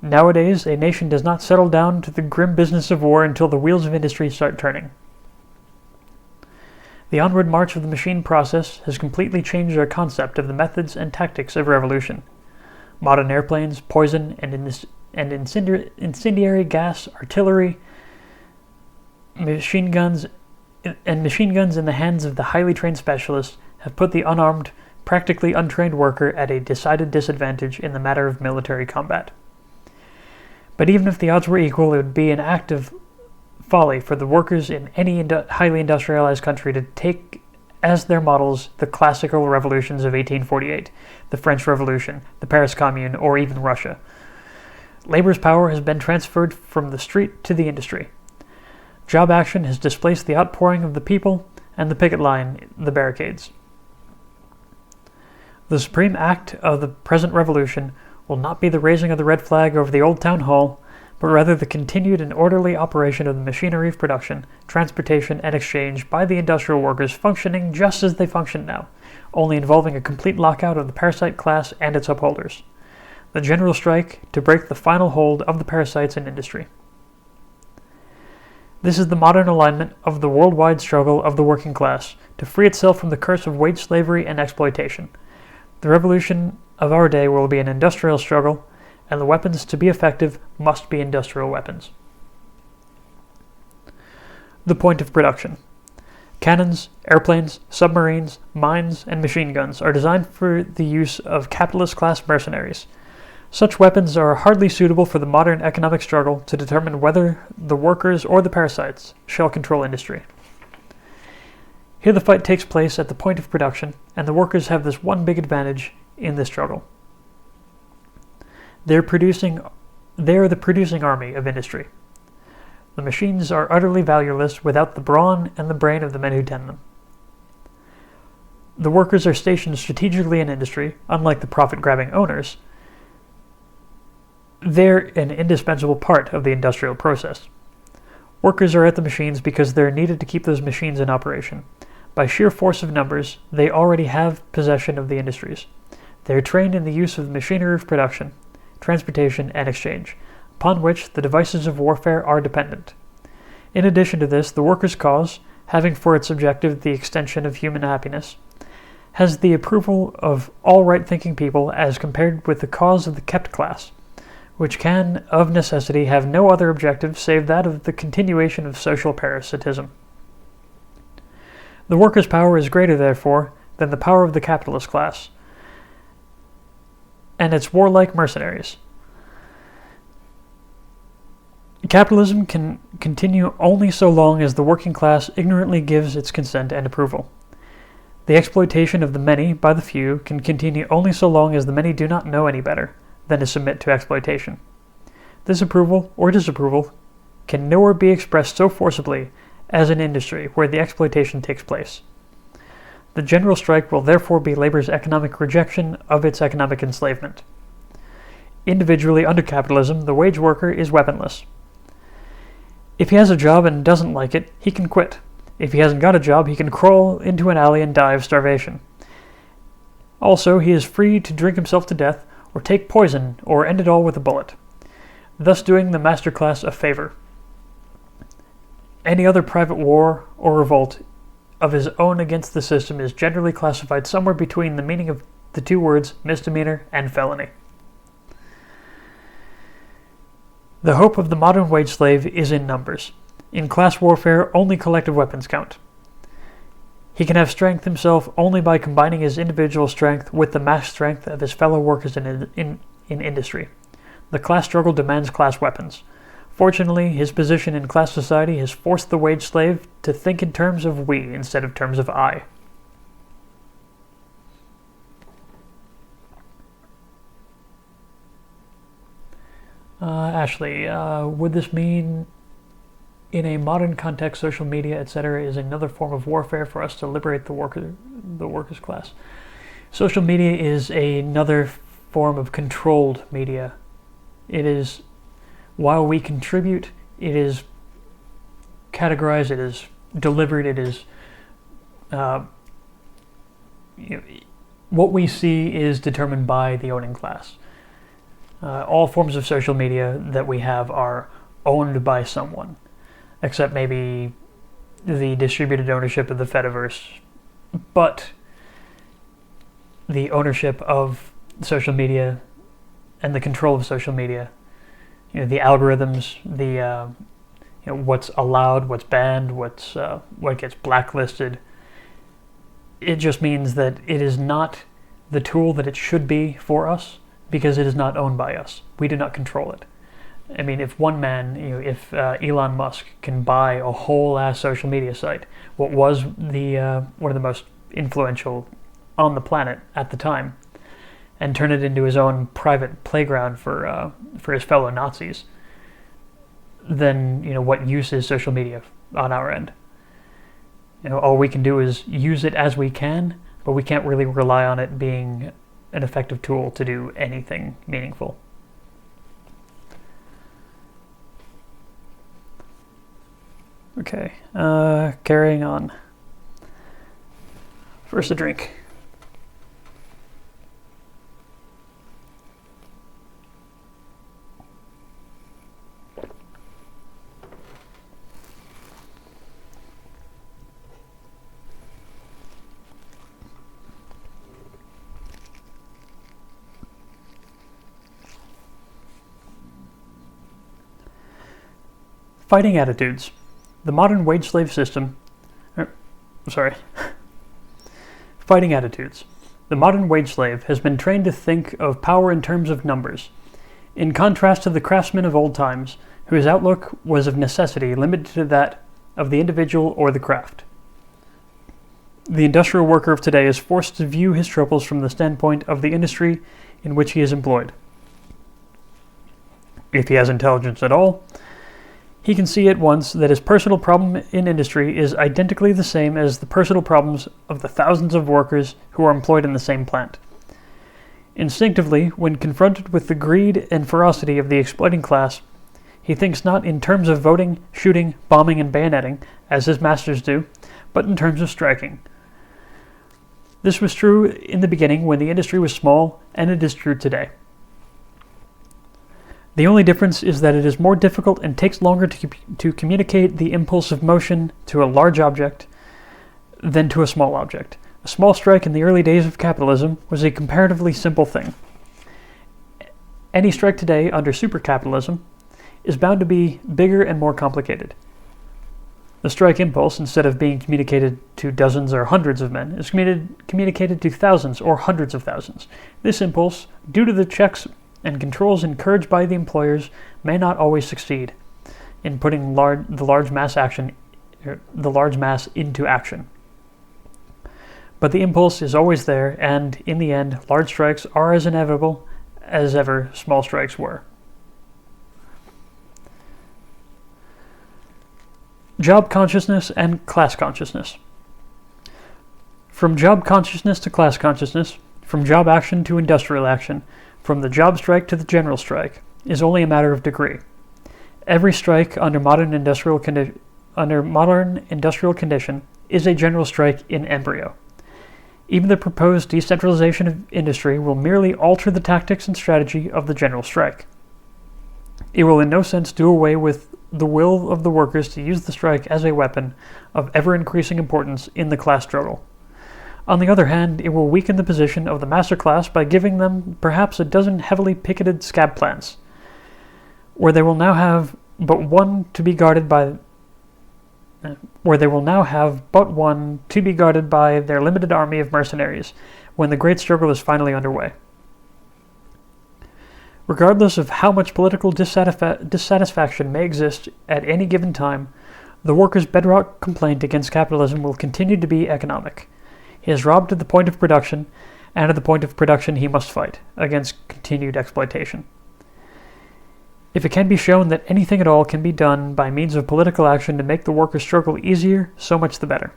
Nowadays, a nation does not settle down to the grim business of war until the wheels of industry start turning. The onward march of the machine process has completely changed our concept of the methods and tactics of revolution. Modern airplanes, poison, and incendiary gas, artillery, machine guns in the hands of the highly trained specialists have put the unarmed, practically untrained worker at a decided disadvantage in the matter of military combat. But even if the odds were equal, it would be an act of folly for the workers in any highly industrialized country to take as their models the classical revolutions of 1848, the French Revolution, the Paris Commune, or even Russia. Labor's power has been transferred from the street to the industry. Job action has displaced the outpouring of the people and the picket line, the barricades. The supreme act of the present revolution will not be the raising of the red flag over the old town hall, but rather the continued and orderly operation of the machinery of production, transportation, and exchange by the industrial workers functioning just as they function now, only involving a complete lockout of the parasite class and its upholders. The general strike to break the final hold of the parasites in industry. This is the modern alignment of the worldwide struggle of the working class to free itself from the curse of wage slavery and exploitation. The revolution of our day will be an industrial struggle, and the weapons to be effective must be industrial weapons. The point of production. Cannons, airplanes, submarines, mines, and machine guns are designed for the use of capitalist class mercenaries. Such weapons are hardly suitable for the modern economic struggle to determine whether the workers or the parasites shall control industry. Here the fight takes place at the point of production, and the workers have this one big advantage in this struggle. They are the producing army of industry. The machines are utterly valueless without the brawn and the brain of the men who tend them. The workers are stationed strategically in industry, unlike the profit-grabbing owners. They're an indispensable part of the industrial process. Workers are at the machines because they're needed to keep those machines in operation. By sheer force of numbers, they already have possession of the industries. They are trained in the use of the machinery of production, transportation, and exchange, upon which the devices of warfare are dependent. In addition to this, the workers' cause, having for its objective the extension of human happiness, has the approval of all right-thinking people as compared with the cause of the kept class, which can, of necessity, have no other objective save that of the continuation of social parasitism. The workers' power is greater, therefore, than the power of the capitalist class and its warlike mercenaries. Capitalism can continue only so long as the working class ignorantly gives its consent and approval. The exploitation of the many by the few can continue only so long as the many do not know any better than to submit to exploitation. This approval or disapproval can nowhere be expressed so forcibly as in industry where the exploitation takes place. The general strike will therefore be labor's economic rejection of its economic enslavement. Individually under capitalism, the wage worker is weaponless. If he has a job and doesn't like it, he can quit. If he hasn't got a job, he can crawl into an alley and die of starvation. Also, he is free to drink himself to death, or take poison, or end it all with a bullet, thus doing the master class a favor. Any other private war or revolt of his own against the system is generally classified somewhere between the meaning of the two words misdemeanor and felony. The hope of the modern wage slave is in numbers. In class warfare, only collective weapons count. He can have strength himself only by combining his individual strength with the mass strength of his fellow workers in industry. The class struggle demands class weapons. Fortunately, his position in class society has forced the wage slave to think in terms of we instead of terms of I. Ashley, would this mean in a modern context, social media, etc., is another form of warfare for us to liberate the workers' class? Social media is another form of controlled media. It is, while we contribute, it is categorized, it is delivered, it is, what we see is determined by the owning class. All forms of social media that we have are owned by someone, except maybe the distributed ownership of the Fediverse. But the ownership of social media and the control of social media, the algorithms, the what's allowed, what's banned, what gets blacklisted. It just means that it is not the tool that it should be for us because it is not owned by us. We do not control it. I mean, if one man, if Elon Musk can buy a whole ass social media site, what was the one of the most influential on the planet at the time, and turn it into his own private playground for his fellow Nazis, then what use is social media on our end? All we can do is use it as we can, but we can't really rely on it being an effective tool to do anything meaningful. Okay, carrying on. First a drink. Fighting attitudes. The modern wage slave system. Fighting attitudes. The modern wage slave has been trained to think of power in terms of numbers, in contrast to the craftsmen of old times, whose outlook was of necessity limited to that of the individual or the craft. The industrial worker of today is forced to view his troubles from the standpoint of the industry in which he is employed. If he has intelligence at all, He can see at once that his personal problem in industry is identically the same as the personal problems of the thousands of workers who are employed in the same plant. Instinctively, when confronted with the greed and ferocity of the exploiting class, he thinks not in terms of voting, shooting, bombing, and bayoneting, as his masters do, but in terms of striking. This was true in the beginning when the industry was small, and it is true today. The only difference is that it is more difficult and takes longer to communicate the impulse of motion to a large object than to a small object. A small strike in the early days of capitalism was a comparatively simple thing. Any strike today under supercapitalism is bound to be bigger and more complicated. The strike impulse, instead of being communicated to dozens or hundreds of men, is communicated to thousands or hundreds of thousands. This impulse, due to the checks and controls encouraged by the employers, may not always succeed in putting the large mass into action. But the impulse is always there, and in the end, large strikes are as inevitable as ever small strikes were. Job consciousness and class consciousness. From job consciousness to class consciousness, from job action to industrial action, from the job strike to the general strike, is only a matter of degree. Every strike under modern industrial condition is a general strike in embryo. Even the proposed decentralization of industry will merely alter the tactics and strategy of the general strike. It will in no sense do away with the will of the workers to use the strike as a weapon of ever-increasing importance in the class struggle. On the other hand, it will weaken the position of the master class by giving them perhaps a dozen heavily picketed scab plants, where they will now have but one to be guarded by their limited army of mercenaries when the great struggle is finally underway. Regardless of how much political dissatisfaction may exist at any given time, the workers' bedrock complaint against capitalism will continue to be economic. He is robbed at the point of production, and at the point of production he must fight against continued exploitation. If it can be shown that anything at all can be done by means of political action to make the workers' struggle easier, so much the better.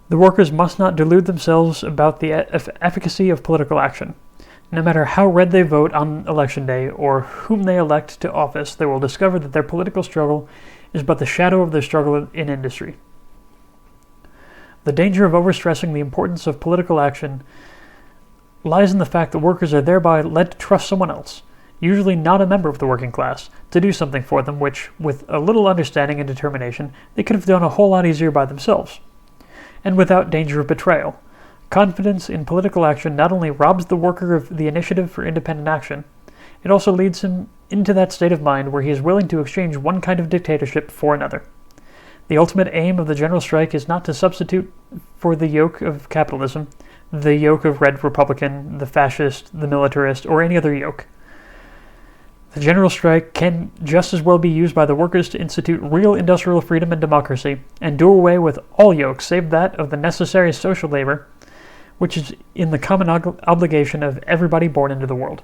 The workers must not delude themselves about the efficacy of political action. No matter how red they vote on election day or whom they elect to office, they will discover that their political struggle is but the shadow of their struggle in industry. The danger of overstressing the importance of political action lies in the fact that workers are thereby led to trust someone else, usually not a member of the working class, to do something for them which, with a little understanding and determination, they could have done a whole lot easier by themselves, and without danger of betrayal. Confidence in political action not only robs the worker of the initiative for independent action, it also leads him into that state of mind where he is willing to exchange one kind of dictatorship for another. The ultimate aim of the general strike is not to substitute for the yoke of capitalism the yoke of Red Republican, the fascist, the militarist, or any other yoke. The general strike can just as well be used by the workers to institute real industrial freedom and democracy, and do away with all yokes save that of the necessary social labor, which is in the common obligation of everybody born into the world.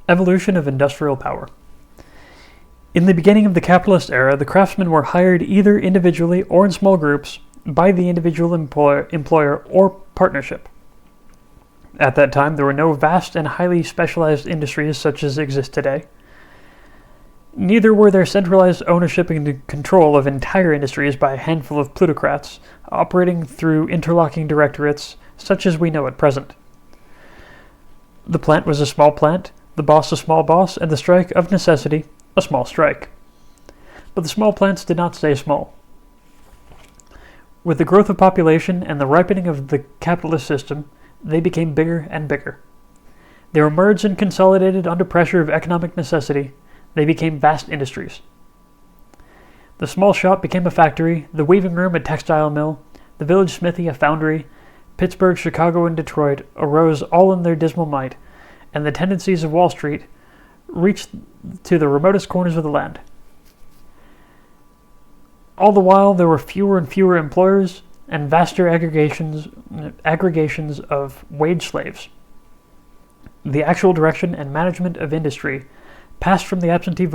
Evolution of industrial power. In the beginning of the capitalist era, the craftsmen were hired either individually or in small groups by the individual employer or partnership. At that time, there were no vast and highly specialized industries such as exist today. Neither were there centralized ownership and control of entire industries by a handful of plutocrats operating through interlocking directorates such as we know at present. The plant was a small plant, the boss a small boss, and the strike, of necessity, a small strike. But the small plants did not stay small. With the growth of population and the ripening of the capitalist system, they became bigger and bigger. They were merged and consolidated under pressure of economic necessity. They became vast industries. The small shop became a factory, the weaving room a textile mill, the village smithy a foundry. Pittsburgh, Chicago, and Detroit arose all in their dismal might, and the tendencies of Wall Street reached to the remotest corners of the land. All the while, there were fewer and fewer employers and vaster aggregations of wage slaves. The actual direction and management of industry passed from the absentee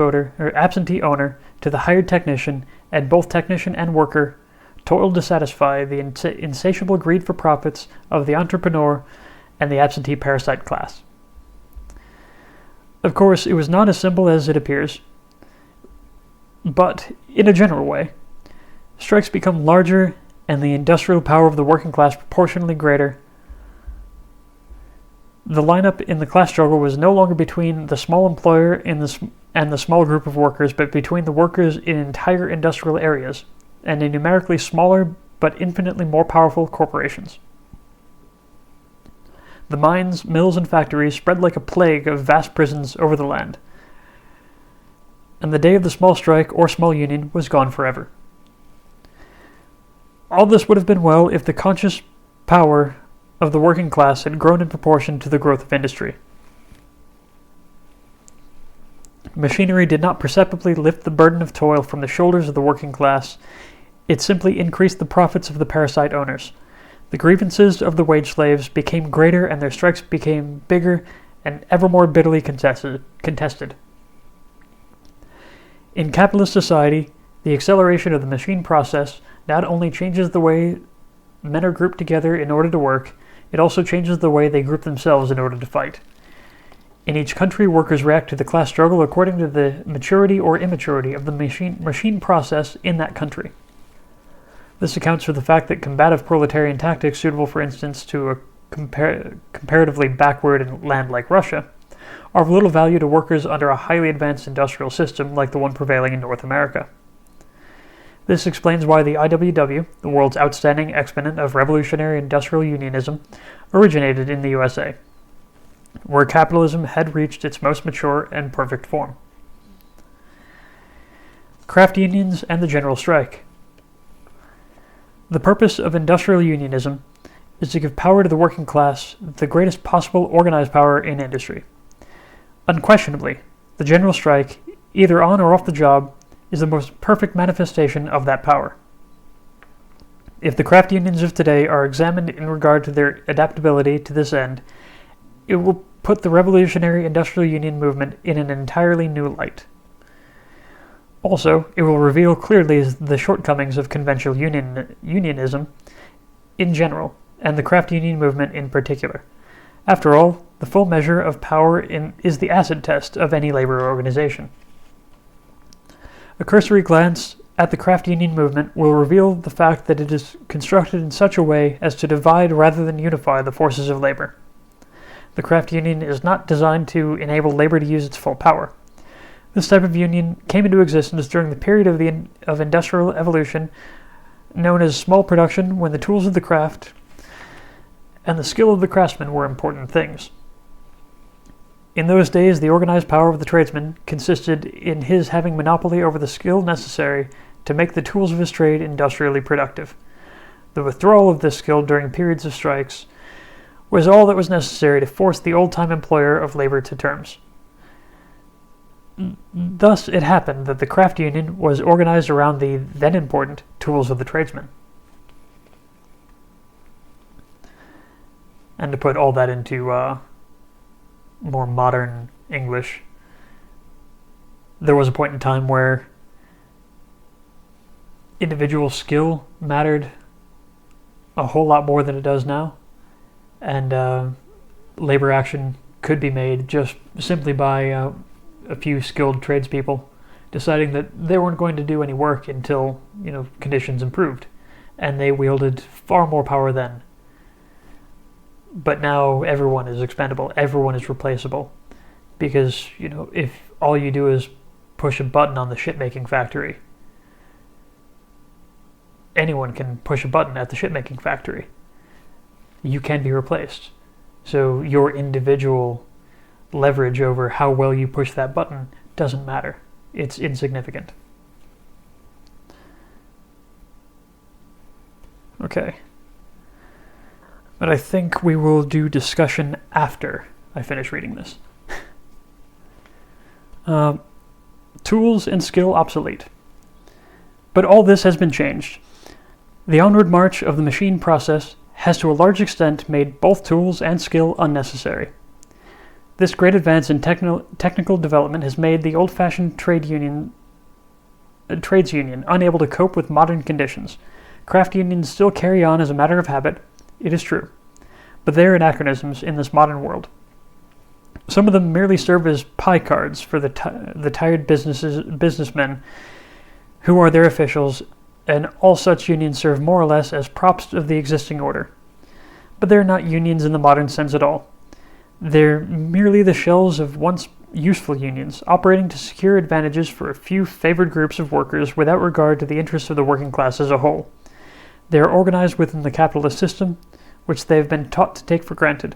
owner to the hired technician, and both technician and worker toiled to satisfy the insatiable greed for profits of the entrepreneur and the absentee parasite class. Of course, it was not as simple as it appears, but in a general way, strikes become larger and the industrial power of the working class proportionally greater. The lineup in the class struggle was no longer between the small employer and the small group of workers, but between the workers in entire industrial areas and in numerically smaller but infinitely more powerful corporations. The mines, mills, and factories spread like a plague of vast prisons over the land, and the day of the small strike or small union was gone forever. All this would have been well if the conscious power of the working class had grown in proportion to the growth of industry. Machinery did not perceptibly lift the burden of toil from the shoulders of the working class. It simply increased the profits of the parasite owners. The grievances of the wage slaves became greater and their strikes became bigger and ever more bitterly contested. In capitalist society, the acceleration of the machine process not only changes the way men are grouped together in order to work, it also changes the way they group themselves in order to fight. In each country, workers react to the class struggle according to the maturity or immaturity of the machine process in that country. This accounts for the fact that combative proletarian tactics suitable, for instance, to a comparatively backward land like Russia are of little value to workers under a highly advanced industrial system like the one prevailing in North America. This explains why the IWW, the world's outstanding exponent of revolutionary industrial unionism, originated in the USA, where capitalism had reached its most mature and perfect form. Craft unions and the general strike. The purpose of industrial unionism is to give power to the working class, the greatest possible organized power in industry. Unquestionably, the general strike, either on or off the job, is the most perfect manifestation of that power. If the craft unions of today are examined in regard to their adaptability to this end, it will put the revolutionary industrial union movement in an entirely new light. Also, it will reveal clearly the shortcomings of conventional unionism in general, and the craft union movement in particular. After all, the full measure of power is the acid test of any labor organization. A cursory glance at the craft union movement will reveal the fact that it is constructed in such a way as to divide rather than unify the forces of labor. The craft union is not designed to enable labor to use its full power. This type of union came into existence during the period of industrial evolution known as small production, when the tools of the craft and the skill of the craftsman were important things. In those days, the organized power of the tradesman consisted in his having monopoly over the skill necessary to make the tools of his trade industrially productive. The withdrawal of this skill during periods of strikes was all that was necessary to force the old-time employer of labor to terms. Thus, it happened that the craft union was organized around the then important tools of the tradesman. And to put all that into more modern English, there was a point in time where individual skill mattered a whole lot more than it does now, and labor action could be made just simply by a few skilled tradespeople deciding that they weren't going to do any work until conditions improved, and they wielded far more power then. But now everyone is expendable, everyone is replaceable, because if all you do is push a button on the ship-making factory, anyone can push a button at the ship-making factory. You can be replaced. So your individual leverage over how well you push that button doesn't matter. It's insignificant. Okay. But I think we will do discussion after I finish reading this. Tools and skill obsolete. But all this has been changed. The onward march of the machine process has to a large extent made both tools and skill unnecessary. This great advance in technical development has made the old-fashioned trades union unable to cope with modern conditions. Craft unions still carry on as a matter of habit, it is true, but they are anachronisms in this modern world. Some of them merely serve as pie cards for the tired businessmen who are their officials, and all such unions serve more or less as props of the existing order. But they are not unions in the modern sense at all. They're merely the shells of once useful unions, operating to secure advantages for a few favored groups of workers without regard to the interests of the working class as a whole. They are organized within the capitalist system, which they have been taught to take for granted,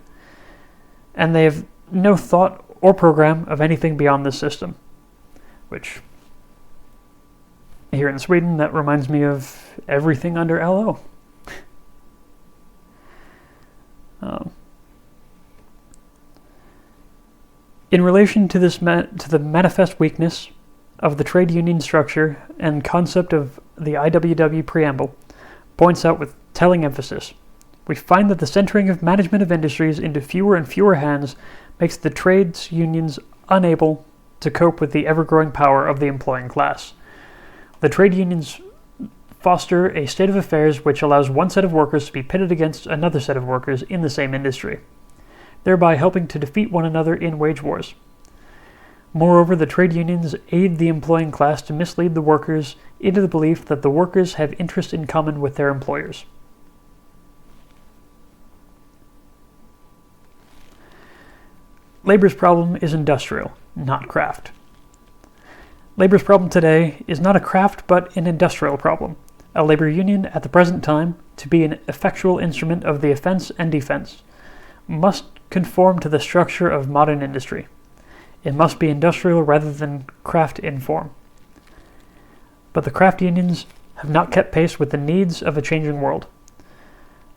and they have no thought or program of anything beyond this system, which, here in Sweden, that reminds me of everything under LO. In relation to the manifest weakness of the trade union structure and concept of the IWW preamble, points out with telling emphasis, we find that the centering of management of industries into fewer and fewer hands makes the trades unions unable to cope with the ever-growing power of the employing class. The trade unions foster a state of affairs which allows one set of workers to be pitted against another set of workers in the same industry, thereby helping to defeat one another in wage wars. Moreover, the trade unions aid the employing class to mislead the workers into the belief that the workers have interest in common with their employers. Labor's problem is industrial, not craft. Labor's problem today is not a craft but an industrial problem. A labor union at the present time, to be an effectual instrument of the offense and defense, must conform to the structure of modern industry. It must be industrial rather than craft in form. But the craft unions have not kept pace with the needs of a changing world.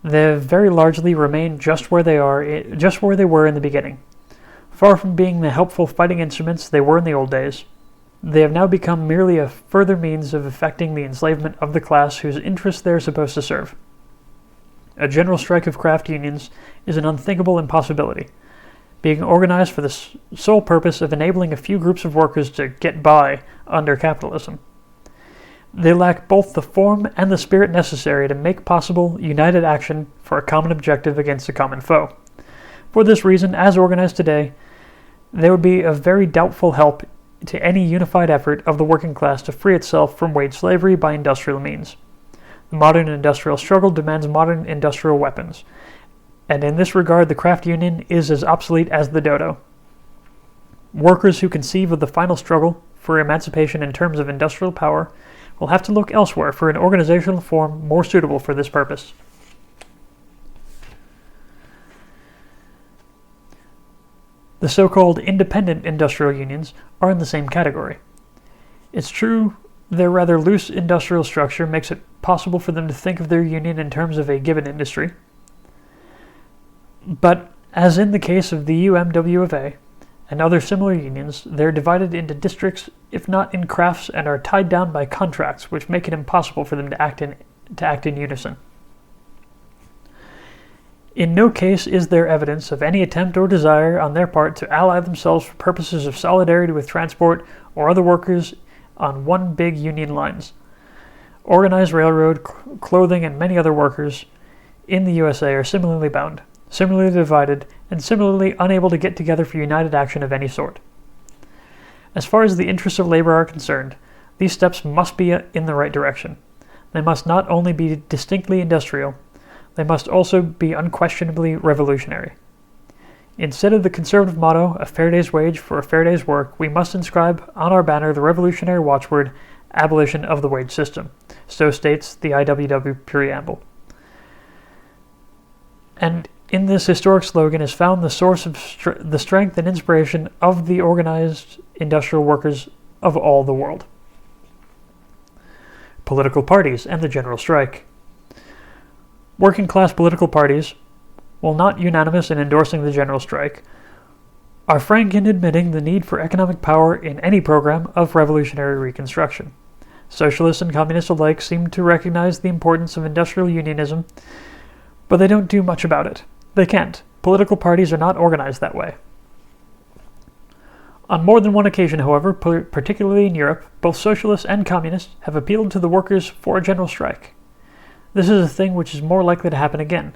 They have very largely remained just where they were in the beginning. Far from being the helpful fighting instruments they were in the old days, they have now become merely a further means of effecting the enslavement of the class whose interests they are supposed to serve. A general strike of craft unions is an unthinkable impossibility, being organized for the sole purpose of enabling a few groups of workers to get by under capitalism. They lack both the form and the spirit necessary to make possible united action for a common objective against a common foe. For this reason, as organized today, they would be of very doubtful help to any unified effort of the working class to free itself from wage slavery by industrial means. The modern industrial struggle demands modern industrial weapons, and in this regard the craft union is as obsolete as the dodo. Workers who conceive of the final struggle for emancipation in terms of industrial power will have to look elsewhere for an organizational form more suitable for this purpose. The so-called independent industrial unions are in the same category. It's true their rather loose industrial structure makes it possible for them to think of their union in terms of a given industry. But as in the case of the UMWFA and other similar unions, they're divided into districts, if not in crafts, and are tied down by contracts which make it impossible for them to act in unison. In no case is there evidence of any attempt or desire on their part to ally themselves for purposes of solidarity with transport or other workers on one big union lines. Organized railroad, clothing, and many other workers in the USA are similarly bound, similarly divided, and similarly unable to get together for united action of any sort. As far as the interests of labor are concerned, these steps must be in the right direction. They must not only be distinctly industrial, they must also be unquestionably revolutionary. Instead of the conservative motto, a fair day's wage for a fair day's work, we must inscribe on our banner the revolutionary watchword, abolition of the wage system. So states the IWW preamble. And In this historic slogan is found the source of the strength and inspiration of the organized industrial workers of all the world. Political parties and the general strike. Working class political parties, while not unanimous in endorsing the general strike, are frank in admitting the need for economic power in any program of revolutionary reconstruction. Socialists and communists alike seem to recognize the importance of industrial unionism, but they don't do much about it. They can't. Political parties are not organized that way. On more than one occasion, however, particularly in Europe, both socialists and communists have appealed to the workers for a general strike. This is a thing which is more likely to happen again.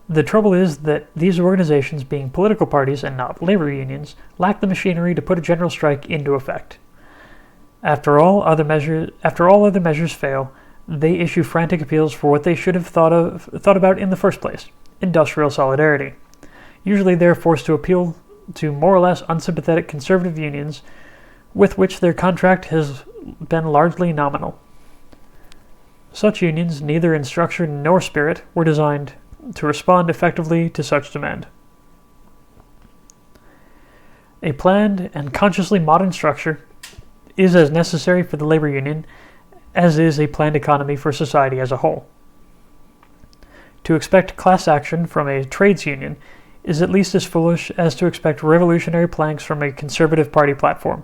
The trouble is that these organizations, being political parties and not labor unions, lack the machinery to put a general strike into effect. After all other measures fail, they issue frantic appeals for what they should have thought about in the first place: industrial solidarity. Usually they are forced to appeal to more or less unsympathetic conservative unions with which their contract has been largely nominal. Such unions, neither in structure nor spirit, were designed to respond effectively to such demand. A planned and consciously modern structure is as necessary for the labor union as is a planned economy for society as a whole. To expect class action from a trades union is at least as foolish as to expect revolutionary planks from a conservative party platform.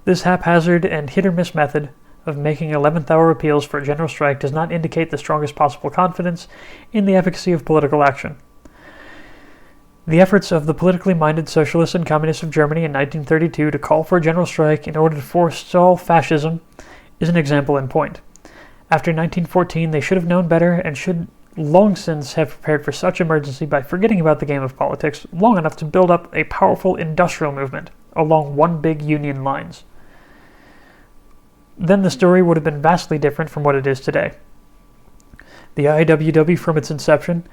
This haphazard and hit-or-miss method of making 11th-hour appeals for a general strike does not indicate the strongest possible confidence in the efficacy of political action. The efforts of the politically minded socialists and communists of Germany in 1932 to call for a general strike in order to forestall fascism is an example in point. After 1914, they should have known better and should long since have prepared for such emergency by forgetting about the game of politics long enough to build up a powerful industrial movement along one big union lines. Then the story would have been vastly different from what it is today. The IWW, from its inception,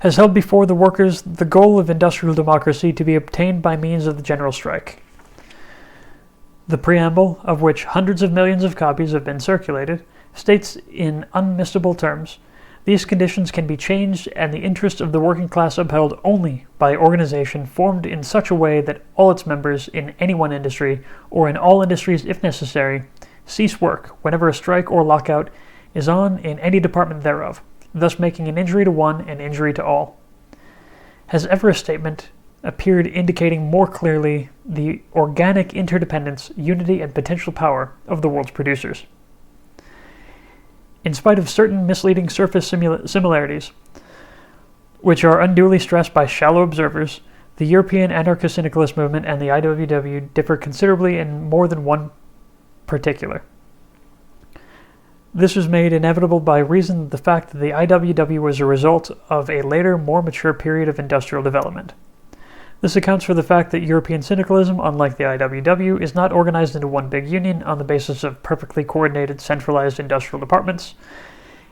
has held before the workers the goal of industrial democracy to be obtained by means of the general strike. The preamble, of which hundreds of millions of copies have been circulated, states in unmissable terms, these conditions can be changed and the interests of the working class upheld only by organization formed in such a way that all its members in any one industry, or in all industries if necessary, cease work whenever a strike or lockout is on in any department thereof, thus making an injury to one and injury to all. Has ever a statement appeared indicating more clearly the organic interdependence, unity, and potential power of the world's producers? In spite of certain misleading surface similarities, which are unduly stressed by shallow observers, the European anarcho-syndicalist movement and the IWW differ considerably in more than one particular. This was made inevitable by reason of the fact that the IWW was a result of a later, more mature period of industrial development. This accounts for the fact that European syndicalism, unlike the IWW, is not organized into one big union on the basis of perfectly coordinated, centralized industrial departments.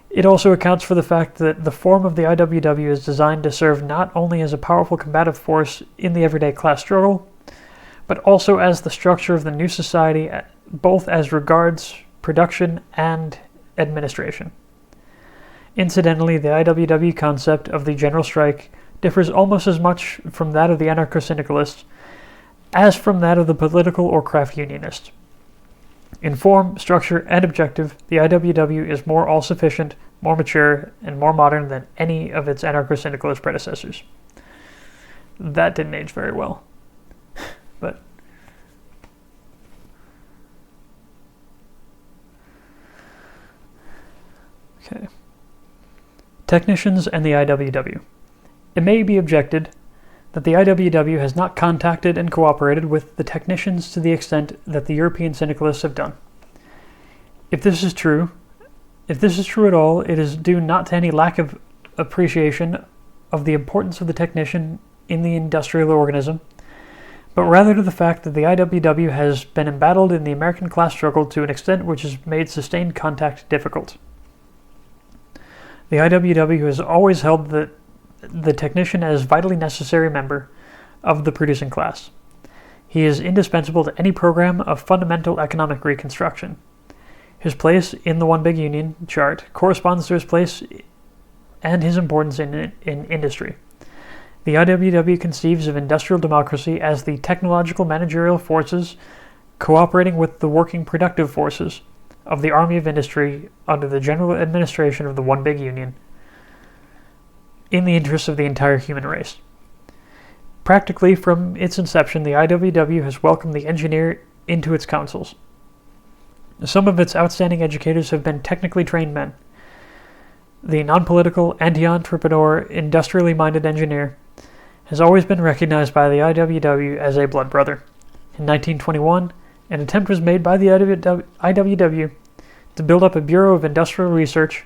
It also accounts for the fact that the form of the IWW is designed to serve not only as a powerful combative force in the everyday class struggle, but also as the structure of the new society, both as regards production and administration. Incidentally, the IWW concept of the general strike differs almost as much from that of the anarcho-syndicalists as from that of the political or craft unionists. In form, structure, and objective, the IWW is more all-sufficient, more mature, and more modern than any of its anarcho-syndicalist predecessors. That didn't age very well. But okay. Technicians and the IWW. It may be objected that the IWW has not contacted and cooperated with the technicians to the extent that the European syndicalists have done. If this is true at all, it is due not to any lack of appreciation of the importance of the technician in the industrial organism, but rather to the fact that the IWW has been embattled in the American class struggle to an extent which has made sustained contact difficult. The IWW has always held the technician as vitally necessary member of the producing class. He is indispensable to any program of fundamental economic reconstruction. His place in the One Big Union chart corresponds to his place and his importance in industry. The IWW conceives of industrial democracy as the technological managerial forces cooperating with the working productive forces of the army of industry under the general administration of the one big union in the interests of the entire human race. Practically, from its inception, the IWW has welcomed the engineer into its councils. Some of its outstanding educators have been technically trained men. The non-political, anti-entrepreneur, industrially minded engineer has always been recognized by the IWW as a blood brother. In 1921, an attempt was made by the IWW to build up a Bureau of Industrial Research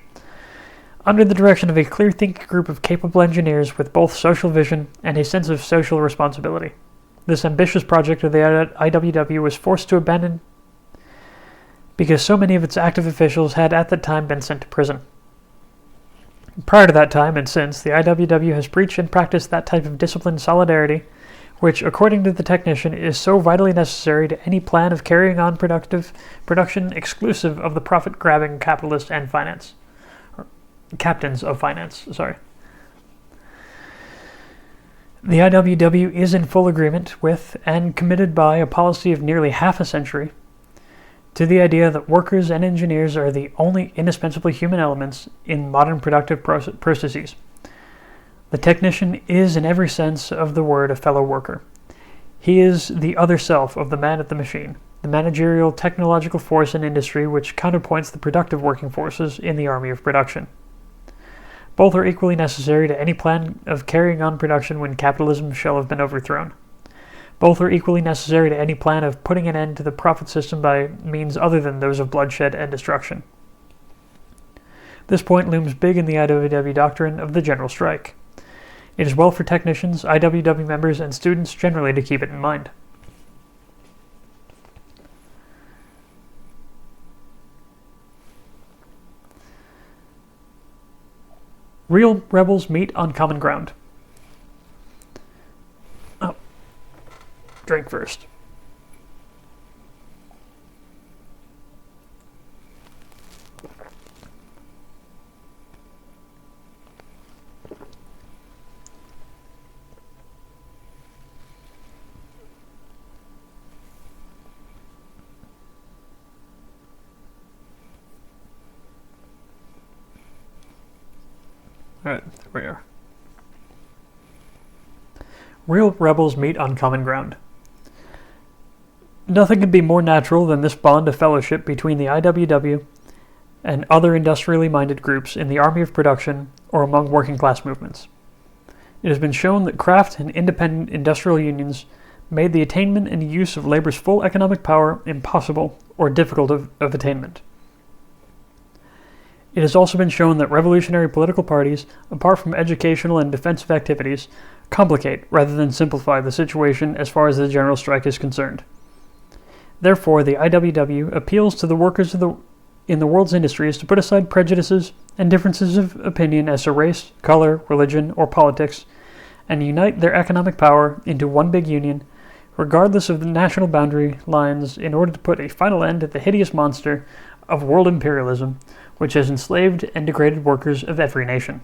under the direction of a clear-thinking group of capable engineers with both social vision and a sense of social responsibility. This ambitious project of the IWW was forced to abandon because so many of its active officials had at that time been sent to prison. Prior to that time and since, the IWW has preached and practiced that type of disciplined solidarity, which, according to the technician, is so vitally necessary to any plan of carrying on production exclusive of the profit-grabbing capitalist and finance. Captains of finance, sorry. The IWW is in full agreement with and committed by a policy of nearly half a century to the idea that workers and engineers are the only indispensable human elements in modern productive processes. The technician is, in every sense of the word, a fellow worker. He is the other self of the man at the machine, the managerial technological force in industry which counterpoints the productive working forces in the army of production. Both are equally necessary to any plan of carrying on production when capitalism shall have been overthrown. Both are equally necessary to any plan of putting an end to the profit system by means other than those of bloodshed and destruction. This point looms big in the IWW doctrine of the general strike. It is well for technicians, IWW members, and students generally to keep it in mind. Real rebels meet on common ground. Oh, drink first. Alright, there we are. Real rebels meet on common ground. Nothing could be more natural than this bond of fellowship between the IWW and other industrially minded groups in the army of production or among working class movements. It has been shown that craft and independent industrial unions made the attainment and use of labor's full economic power impossible or difficult of attainment. It has also been shown that revolutionary political parties, apart from educational and defensive activities, complicate rather than simplify the situation as far as the general strike is concerned. Therefore, the IWW appeals to the workers in the world's industries to put aside prejudices and differences of opinion as to race, color, religion, or politics, and unite their economic power into one big union, regardless of the national boundary lines, in order to put a final end to the hideous monster of world imperialism, which has enslaved and degraded workers of every nation.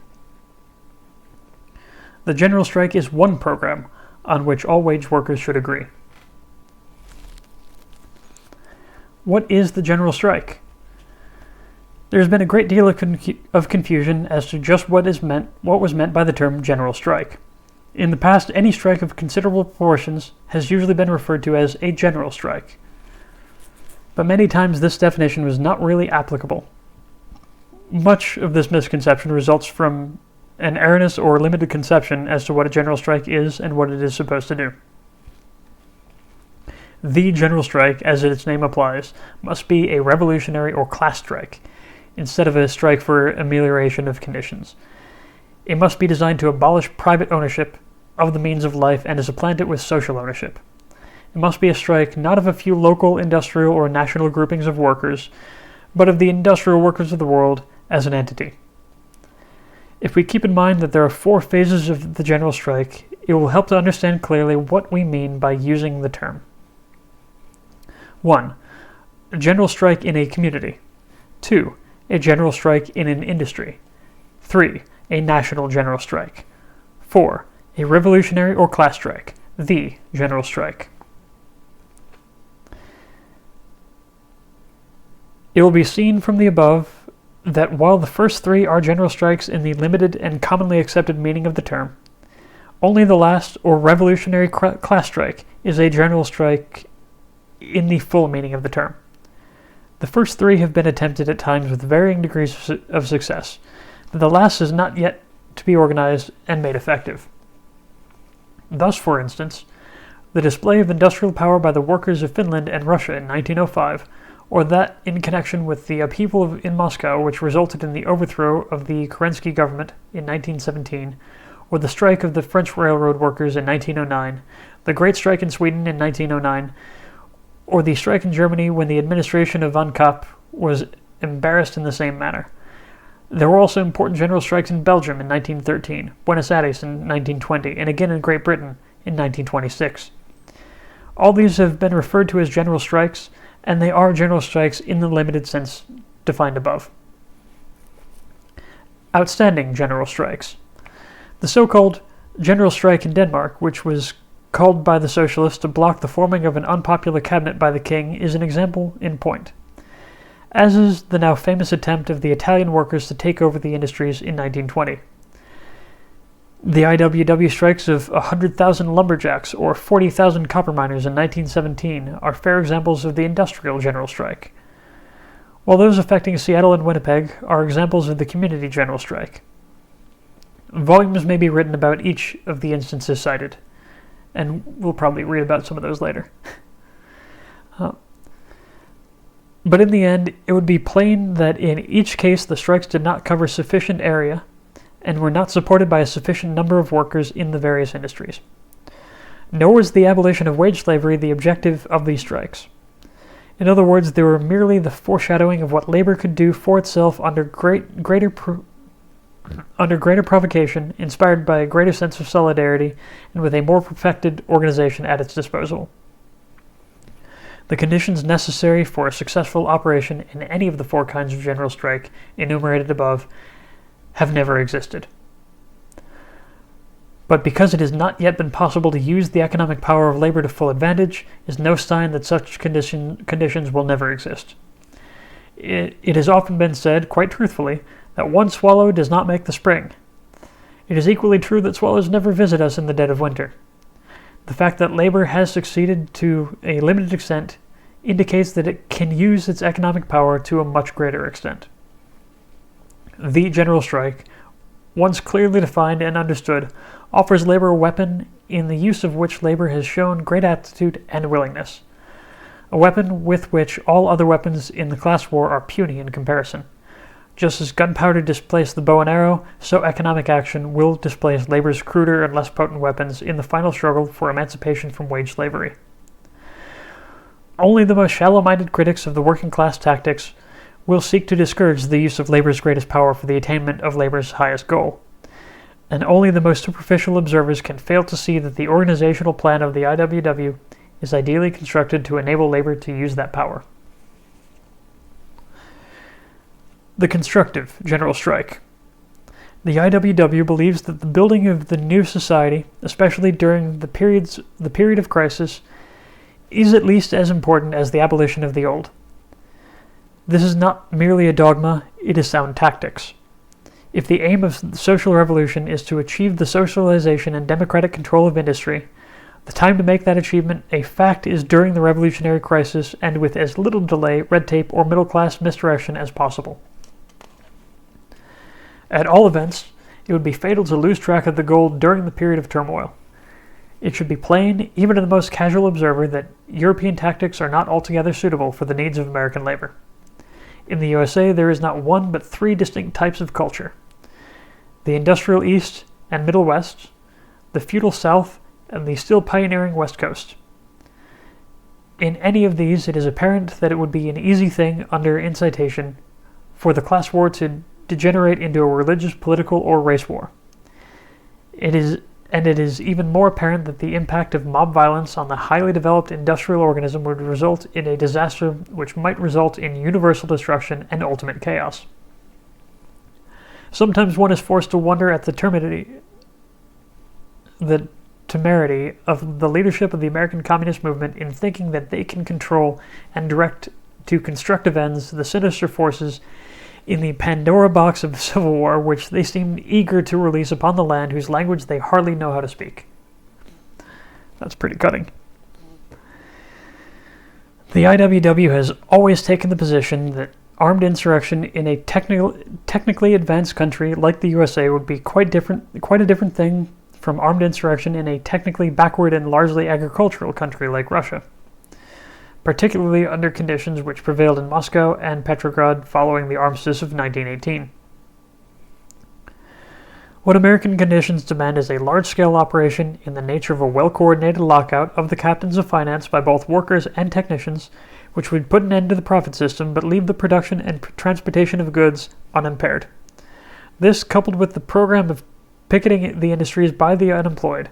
The general strike is one program on which all wage workers should agree. What is the general strike? There has been a great deal of confusion as to just what was meant by the term general strike. In the past, any strike of considerable proportions has usually been referred to as a general strike. But many times this definition was not really applicable. Much of this misconception results from an erroneous or limited conception as to what a general strike is and what it is supposed to do. The general strike, as its name applies, must be a revolutionary or class strike, instead of a strike for amelioration of conditions. It must be designed to abolish private ownership of the means of life and to supplant it with social ownership. It must be a strike not of a few local, industrial, or national groupings of workers, but of the industrial workers of the world as an entity. If we keep in mind that there are 4 phases of the general strike, it will help to understand clearly what we mean by using the term. 1. A general strike in a community. 2. A general strike in an industry. 3. a national general strike. 4. A revolutionary or class strike, the general strike. It will be seen from the above that while the first three are general strikes in the limited and commonly accepted meaning of the term, only the last, or revolutionary class strike, is a general strike in the full meaning of the term. The first three have been attempted at times with varying degrees of success, but the last is not yet to be organized and made effective. Thus, for instance, the display of industrial power by the workers of Finland and Russia in 1905, or that in connection with the upheaval in Moscow which resulted in the overthrow of the Kerensky government in 1917, or the strike of the French railroad workers in 1909, the Great Strike in Sweden in 1909, or the strike in Germany when the administration of von Kapp was embarrassed in the same manner. There were also important general strikes in Belgium in 1913, Buenos Aires in 1920, and again in Great Britain in 1926. All these have been referred to as general strikes, and they are general strikes in the limited sense defined above. Outstanding general strikes. The so-called general strike in Denmark, which was called by the socialists to block the forming of an unpopular cabinet by the king, is an example in point, as is the now famous attempt of the Italian workers to take over the industries in 1920. The IWW strikes of 100,000 lumberjacks or 40,000 copper miners in 1917 are fair examples of the industrial general strike, while those affecting Seattle and Winnipeg are examples of the community general strike. Volumes may be written about each of the instances cited, and we'll probably read about some of those later. But in the end, it would be plain that in each case the strikes did not cover sufficient area and were not supported by a sufficient number of workers in the various industries. Nor was the abolition of wage slavery the objective of these strikes. In other words, they were merely the foreshadowing of what labor could do for itself under greater provocation, inspired by a greater sense of solidarity, and with a more perfected organization at its disposal. The conditions necessary for a successful operation in any of the four kinds of general strike enumerated above have never existed. But because it has not yet been possible to use the economic power of labor to full advantage, is no sign that such conditions will never exist. It has often been said, quite truthfully, that one swallow does not make the spring. It is equally true that swallows never visit us in the dead of winter. The fact that labor has succeeded to a limited extent indicates that it can use its economic power to a much greater extent. The general strike, once clearly defined and understood, offers labor a weapon in the use of which labor has shown great aptitude and willingness, a weapon with which all other weapons in the class war are puny in comparison. Just as gunpowder displaced the bow and arrow, so economic action will displace labor's cruder and less potent weapons in the final struggle for emancipation from wage slavery. Only the most shallow-minded critics of the working class tactics will seek to discourage the use of labor's greatest power for the attainment of labor's highest goal, and only the most superficial observers can fail to see that the organizational plan of the IWW is ideally constructed to enable labor to use that power. The constructive general strike. The IWW believes that the building of the new society, especially during the period of crisis, is at least as important as the abolition of the old. This is not merely a dogma, it is sound tactics. If the aim of the social revolution is to achieve the socialization and democratic control of industry, the time to make that achievement a fact is during the revolutionary crisis and with as little delay, red tape, or middle-class misdirection as possible. At all events, it would be fatal to lose track of the goal during the period of turmoil. It should be plain, even to the most casual observer, that European tactics are not altogether suitable for the needs of American labor. In the USA, there is not one but three distinct types of culture: the industrial East and Middle West, the feudal South, and the still pioneering West Coast. In any of these, it is apparent that it would be an easy thing under incitation for the class war to degenerate into a religious, political, or race war. It is even more apparent that the impact of mob violence on the highly developed industrial organism would result in a disaster which might result in universal destruction and ultimate chaos. Sometimes one is forced to wonder at the temerity of the leadership of the American Communist movement in thinking that they can control and direct to constructive ends the sinister forces in the Pandora box of the Civil War, which they seem eager to release upon the land whose language they hardly know how to speak. That's pretty cutting. The IWW has always taken the position that armed insurrection in a technically advanced country like the USA would be quite a different thing from armed insurrection in a technically backward and largely agricultural country like Russia, particularly under conditions which prevailed in Moscow and Petrograd following the armistice of 1918. What American conditions demand is a large-scale operation in the nature of a well-coordinated lockout of the captains of finance by both workers and technicians, which would put an end to the profit system but leave the production and transportation of goods unimpaired. This, coupled with the program of picketing the industries by the unemployed,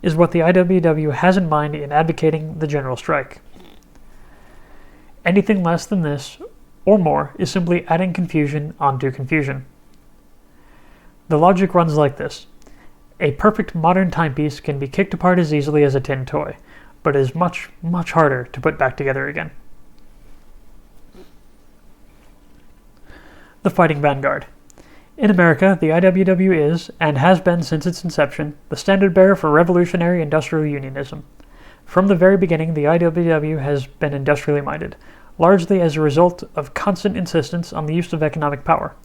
is what the IWW has in mind in advocating the general strike. Anything less than this, or more, is simply adding confusion onto confusion. The logic runs like this. A perfect modern timepiece can be kicked apart as easily as a tin toy, but is much, much harder to put back together again. The Fighting Vanguard. In America, the IWW is, and has been since its inception, the standard bearer for revolutionary industrial unionism. From the very beginning, the IWW has been industrially minded, largely as a result of constant insistence on the use of economic power.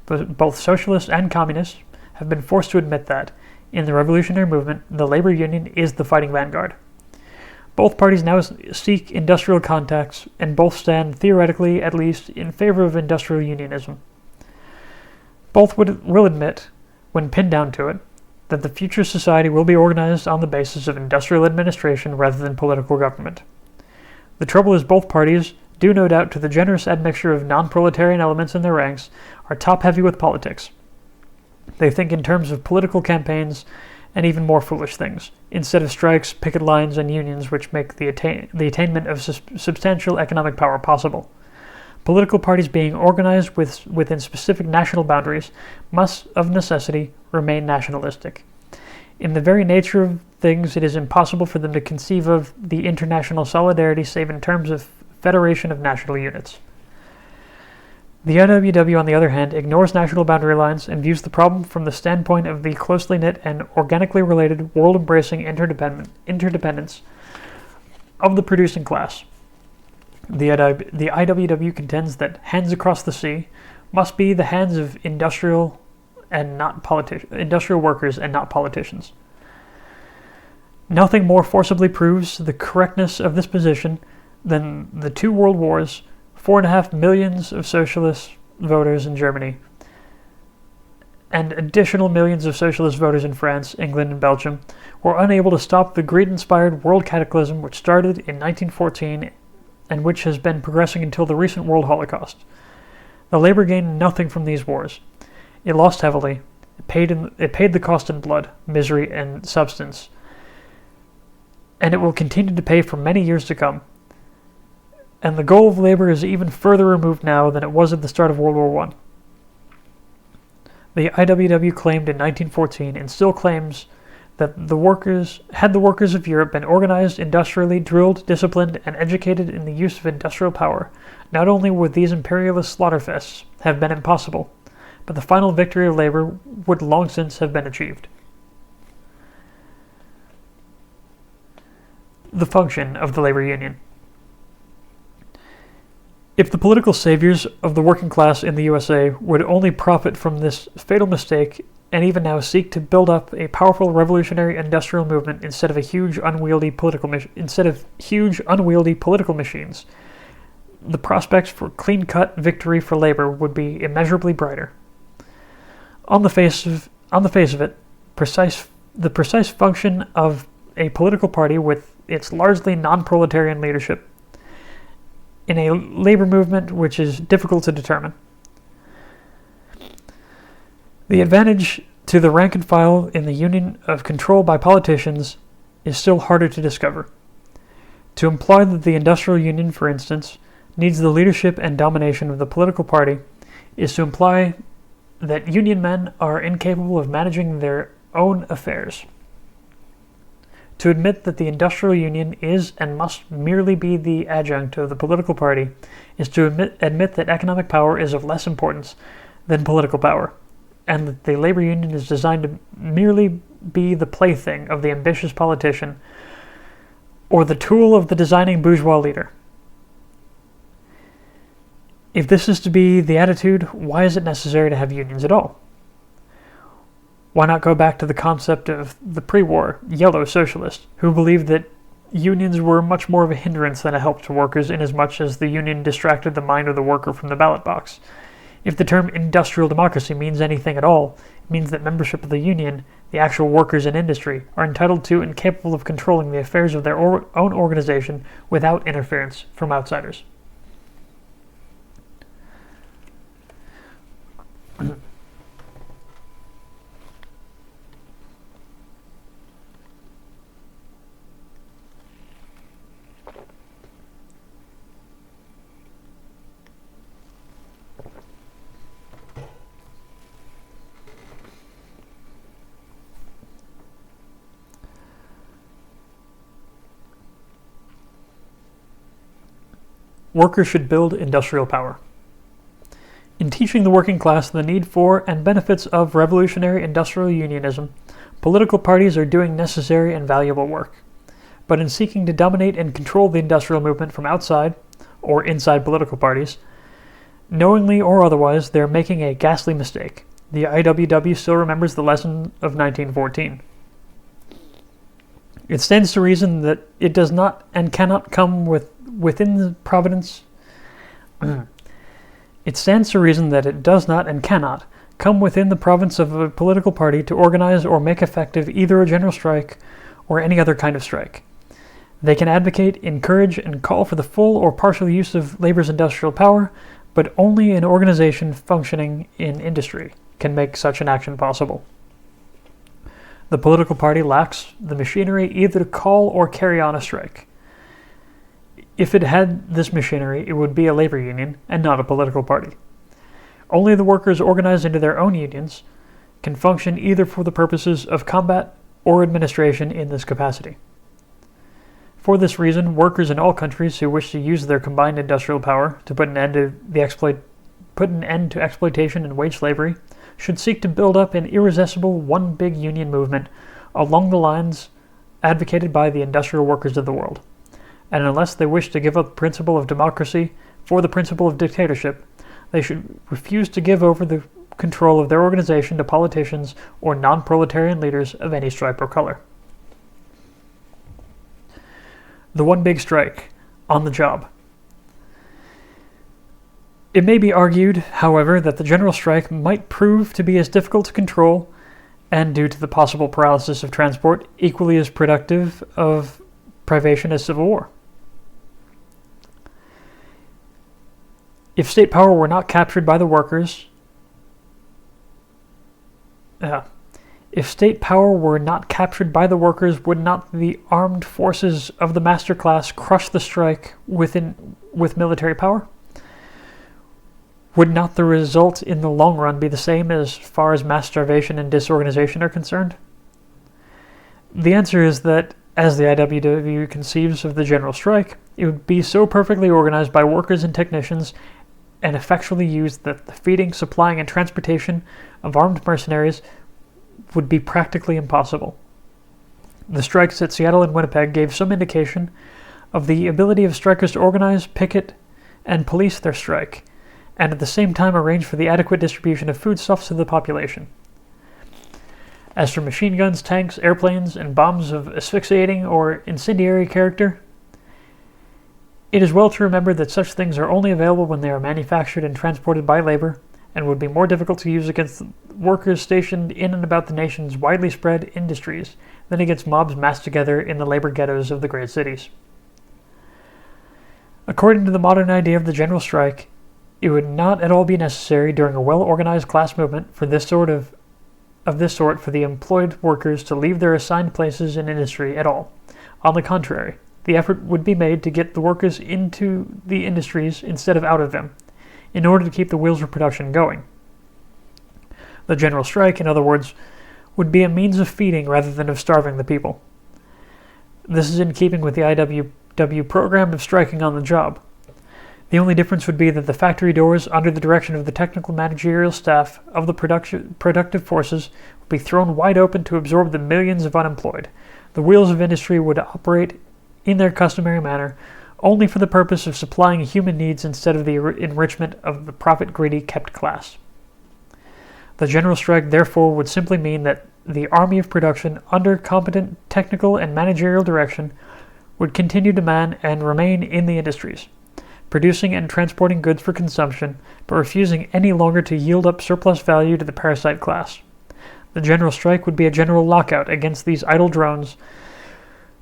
But both socialists and communists have been forced to admit that, in the revolutionary movement, the labor union is the fighting vanguard. Both parties now seek industrial contacts, and both stand, theoretically at least, in favor of industrial unionism. Both will admit, when pinned down to it, that the future society will be organized on the basis of industrial administration rather than political government. The trouble is both parties, due no doubt to the generous admixture of non-proletarian elements in their ranks, are top-heavy with politics. They think in terms of political campaigns and even more foolish things, instead of strikes, picket lines, and unions which make the attainment of substantial economic power possible. Political parties being organized within specific national boundaries must, of necessity, remain nationalistic. In the very nature of things, it is impossible for them to conceive of the international solidarity save in terms of federation of national units. The IWW, on the other hand, ignores national boundary lines and views the problem from the standpoint of the closely knit and organically related, world-embracing interdependence of the producing class. The IWW contends that hands across the sea must be the hands of industrial workers and not politicians. Nothing more forcibly proves the correctness of this position than the 2 world wars, 4.5 million of socialist voters in Germany, and additional millions of socialist voters in France, England, and Belgium were unable to stop the greed-inspired world cataclysm which started in 1914 and which has been progressing until the recent world Holocaust. The labor gained nothing from these wars. It lost heavily. It paid the cost in blood, misery, and substance, and it will continue to pay for many years to come. And the goal of labor is even further removed now than it was at the start of World War I. The IWW claimed in 1914, and still claims, that the workers of Europe been organized, industrially drilled, disciplined, and educated in the use of industrial power, not only would these imperialist slaughterfests have been impossible, but the final victory of labor would long since have been achieved. The function of the labor union. If the political saviors of the working class in the USA would only profit from this fatal mistake and even now seek to build up a powerful revolutionary industrial movement instead of huge unwieldy political machines, the prospects for clean-cut victory for labor would be immeasurably brighter. On the face of it, the precise function of a political party with its largely non-proletarian leadership in a labor movement which is difficult to determine. The advantage to the rank and file in the union of control by politicians is still harder to discover. To imply that the industrial union, for instance, needs the leadership and domination of the political party is to imply that union men are incapable of managing their own affairs. To admit that the industrial union is and must merely be the adjunct of the political party is to admit that economic power is of less importance than political power, and that the labor union is designed to merely be the plaything of the ambitious politician or the tool of the designing bourgeois leader. If this is to be the attitude, why is it necessary to have unions at all? Why not go back to the concept of the pre-war yellow socialists, who believed that unions were much more of a hindrance than a help to workers inasmuch as the union distracted the mind of the worker from the ballot box? If the term industrial democracy means anything at all, it means that membership of the union, the actual workers in industry, are entitled to and capable of controlling the affairs of their own organization without interference from outsiders. Workers should build industrial power. In teaching the working class the need for and benefits of revolutionary industrial unionism, political parties are doing necessary and valuable work. But in seeking to dominate and control the industrial movement from outside, or inside political parties, knowingly or otherwise, they are making a ghastly mistake. The IWW still remembers the lesson of 1914. It stands to reason that it does not and cannot come within the providence. It stands to reason that it does not and cannot come within the province of a political party to organize or make effective either a general strike or any other kind of strike. They can advocate, encourage, and call for the full or partial use of labor's industrial power, but only an organization functioning in industry can make such an action possible. The political party lacks the machinery either to call or carry on a strike. If it had this machinery, it would be a labor union and not a political party. Only the workers organized into their own unions can function either for the purposes of combat or administration in this capacity. For this reason, workers in all countries who wish to use their combined industrial power to put an end to exploitation and wage slavery should seek to build up an irresistible one big union movement along the lines advocated by the industrial workers of the world. And unless they wish to give up the principle of democracy for the principle of dictatorship, they should refuse to give over the control of their organization to politicians or non-proletarian leaders of any stripe or color. The one big strike, on the job. It may be argued, however, that the general strike might prove to be as difficult to control and, due to the possible paralysis of transport, equally as productive of privation as civil war. If state power were not captured by the workers, would not the armed forces of the master class crush the strike with military power? Would not the result in the long run be the same as far as mass starvation and disorganization are concerned? The answer is that, as the IWW conceives of the general strike, it would be so perfectly organized by workers and technicians and effectually used that the feeding, supplying, and transportation of armed mercenaries would be practically impossible. The strikes at Seattle and Winnipeg gave some indication of the ability of strikers to organize, picket, and police their strike, and at the same time arrange for the adequate distribution of foodstuffs to the population. As for machine guns, tanks, airplanes, and bombs of asphyxiating or incendiary character, it is well to remember that such things are only available when they are manufactured and transported by labor, and would be more difficult to use against workers stationed in and about the nation's widely spread industries than against mobs massed together in the labor ghettos of the great cities. According to the modern idea of the general strike, it would not at all be necessary during a well-organized class movement for this sort for the employed workers to leave their assigned places in industry at all. On the contrary, the effort would be made to get the workers into the industries instead of out of them, in order to keep the wheels of production going. The general strike, in other words, would be a means of feeding rather than of starving the people. This is in keeping with the IWW program of striking on the job. The only difference would be that the factory doors, under the direction of the technical managerial staff of the productive forces, would be thrown wide open to absorb the millions of unemployed. The wheels of industry would operate in their customary manner, only for the purpose of supplying human needs instead of the enrichment of the profit-greedy kept class. The general strike, therefore, would simply mean that the army of production, under competent technical and managerial direction, would continue to man and remain in the industries, producing and transporting goods for consumption, but refusing any longer to yield up surplus value to the parasite class. The general strike would be a general lockout against these idle drones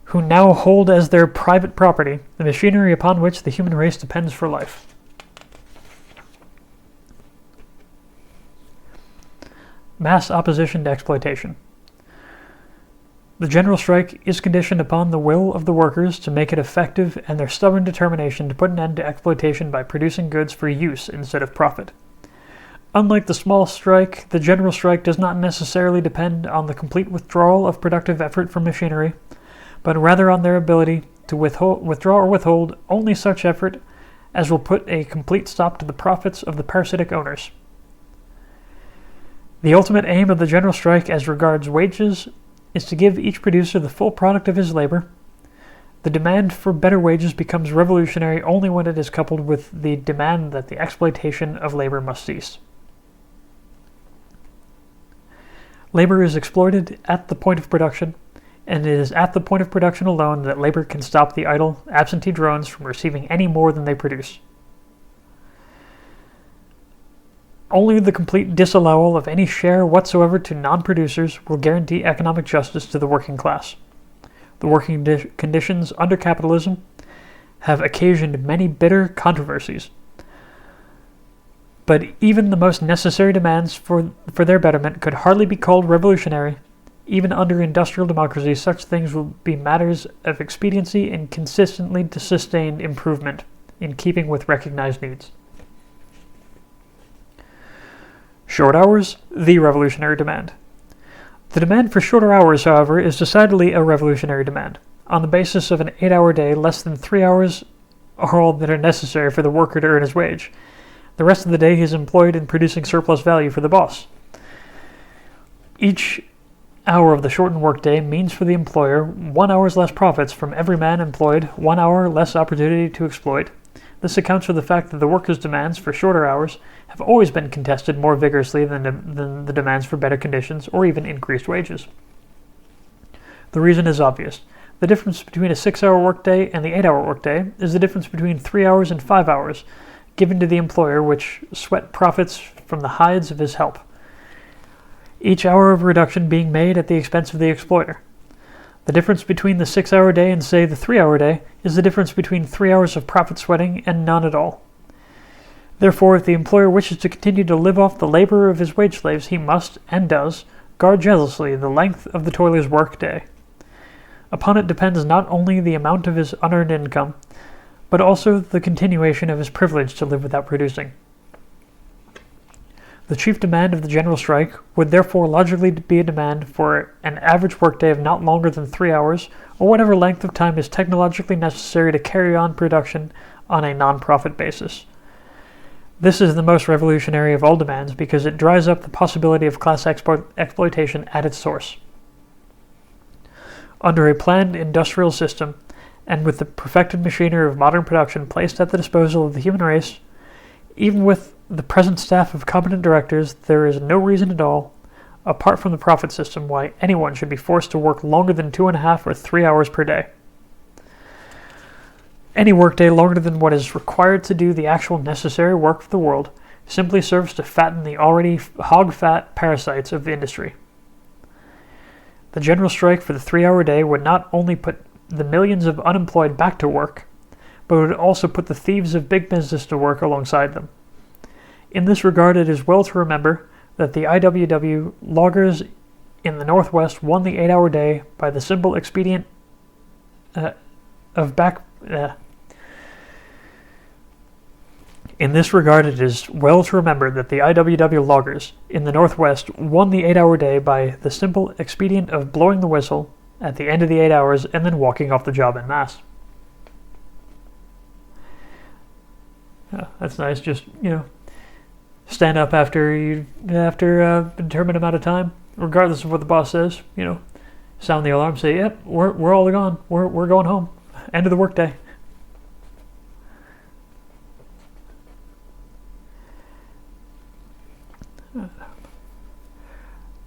who now hold as their private property the machinery upon which the human race depends for life. Mass opposition to exploitation. The general strike is conditioned upon the will of the workers to make it effective and their stubborn determination to put an end to exploitation by producing goods for use instead of profit. Unlike the small strike, the general strike does not necessarily depend on the complete withdrawal of productive effort from machinery, but rather on their ability to withdraw or withhold only such effort as will put a complete stop to the profits of the parasitic owners. The ultimate aim of the general strike as regards wages is to give each producer the full product of his labor. The demand for better wages becomes revolutionary only when it is coupled with the demand that the exploitation of labor must cease. Labor is exploited at the point of production, and it is at the point of production alone that labor can stop the idle, absentee drones from receiving any more than they produce. Only the complete disallowal of any share whatsoever to non-producers will guarantee economic justice to the working class. The working conditions under capitalism have occasioned many bitter controversies, but even the most necessary demands for their betterment could hardly be called revolutionary. Even under industrial democracy, such things will be matters of expediency and consistently sustained improvement in keeping with recognized needs. Short hours, the revolutionary demand. The demand for shorter hours, however, is decidedly a revolutionary demand. On the basis of an 8-hour day, less than 3 hours are all that are necessary for the worker to earn his wage. The rest of the day he is employed in producing surplus value for the boss. Each hour of the shortened workday means for the employer 1 hour's less profits from every man employed, 1 hour less opportunity to exploit. This accounts for the fact that the workers' demands for shorter hours have always been contested more vigorously than the demands for better conditions or even increased wages. The reason is obvious. The difference between a 6-hour workday and the 8-hour workday is the difference between 3 hours and 5 hours given to the employer, which sweat profits from the hides of his help, each hour of reduction being made at the expense of the exploiter. The difference between the 6-hour day and, say, the 3-hour day is the difference between 3 hours of profit sweating and none at all. Therefore, if the employer wishes to continue to live off the labor of his wage slaves, he must, and does, guard jealously the length of the toiler's work day. Upon it depends not only the amount of his unearned income, but also the continuation of his privilege to live without producing. The chief demand of the general strike would therefore logically be a demand for an average workday of not longer than 3 hours, or whatever length of time is technologically necessary to carry on production on a non-profit basis. This is the most revolutionary of all demands because it dries up the possibility of class exploitation at its source. Under a planned industrial system, and with the perfected machinery of modern production placed at the disposal of the human race, even with the present staff of competent directors, there is no reason at all, apart from the profit system, why anyone should be forced to work longer than 2.5 or 3 hours per day. Any workday longer than what is required to do the actual necessary work of the world simply serves to fatten the already hog-fat parasites of industry. The general strike for the 3-hour day would not only put the millions of unemployed back to work, but would also put the thieves of big business to work alongside them. In this regard, it is well to remember that the IWW loggers in the Northwest won the 8-hour day by the simple expedient In In this regard, it is well to remember that the IWW loggers in the Northwest won the 8-hour day by the simple expedient of blowing the whistle at the end of the 8 hours and then walking off the job en masse. Yeah, that's nice. Just, stand up after a determined amount of time, regardless of what the boss says. Sound the alarm, say, "Yep, we're all gone. We're going home. End of the workday."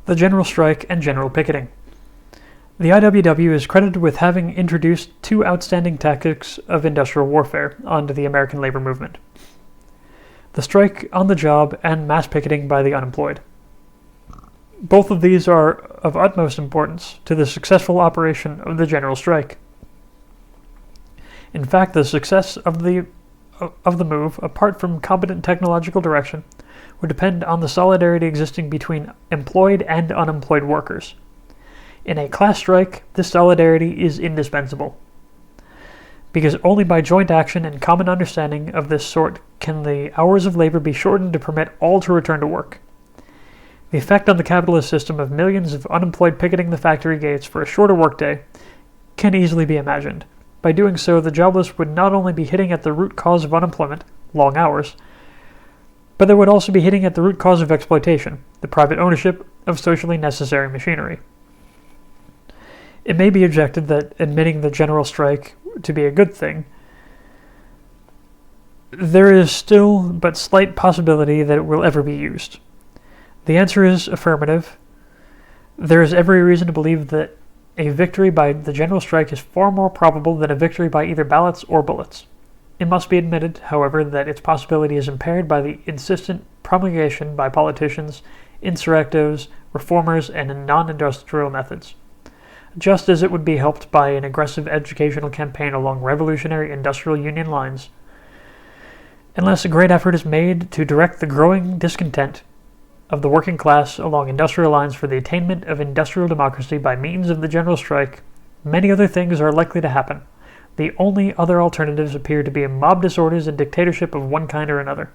The general strike and general picketing. The IWW is credited with having introduced two outstanding tactics of industrial warfare onto the American labor movement: the strike on the job and mass picketing by the unemployed. Both of these are of utmost importance to the successful operation of the general strike. In fact, the success of the move, apart from competent technological direction, would depend on the solidarity existing between employed and unemployed workers. In a class strike, this solidarity is indispensable, because only by joint action and common understanding of this sort can the hours of labor be shortened to permit all to return to work. The effect on the capitalist system of millions of unemployed picketing the factory gates for a shorter workday can easily be imagined. By doing so, the jobless would not only be hitting at the root cause of unemployment, long hours, but they would also be hitting at the root cause of exploitation, the private ownership of socially necessary machinery. It may be objected that admitting the general strike to be a good thing, there is still but slight possibility that it will ever be used. The answer is affirmative. There is every reason to believe that a victory by the general strike is far more probable than a victory by either ballots or bullets. It must be admitted, however, that its possibility is impaired by the insistent promulgation by politicians, insurrectos, reformers, and non-industrial methods, just as it would be helped by an aggressive educational campaign along revolutionary industrial union lines, unless a great effort is made to direct the growing discontent of the working class along industrial lines for the attainment of industrial democracy by means of the general strike. Many other things are likely to happen. The only other alternatives appear to be mob disorders and dictatorship of one kind or another.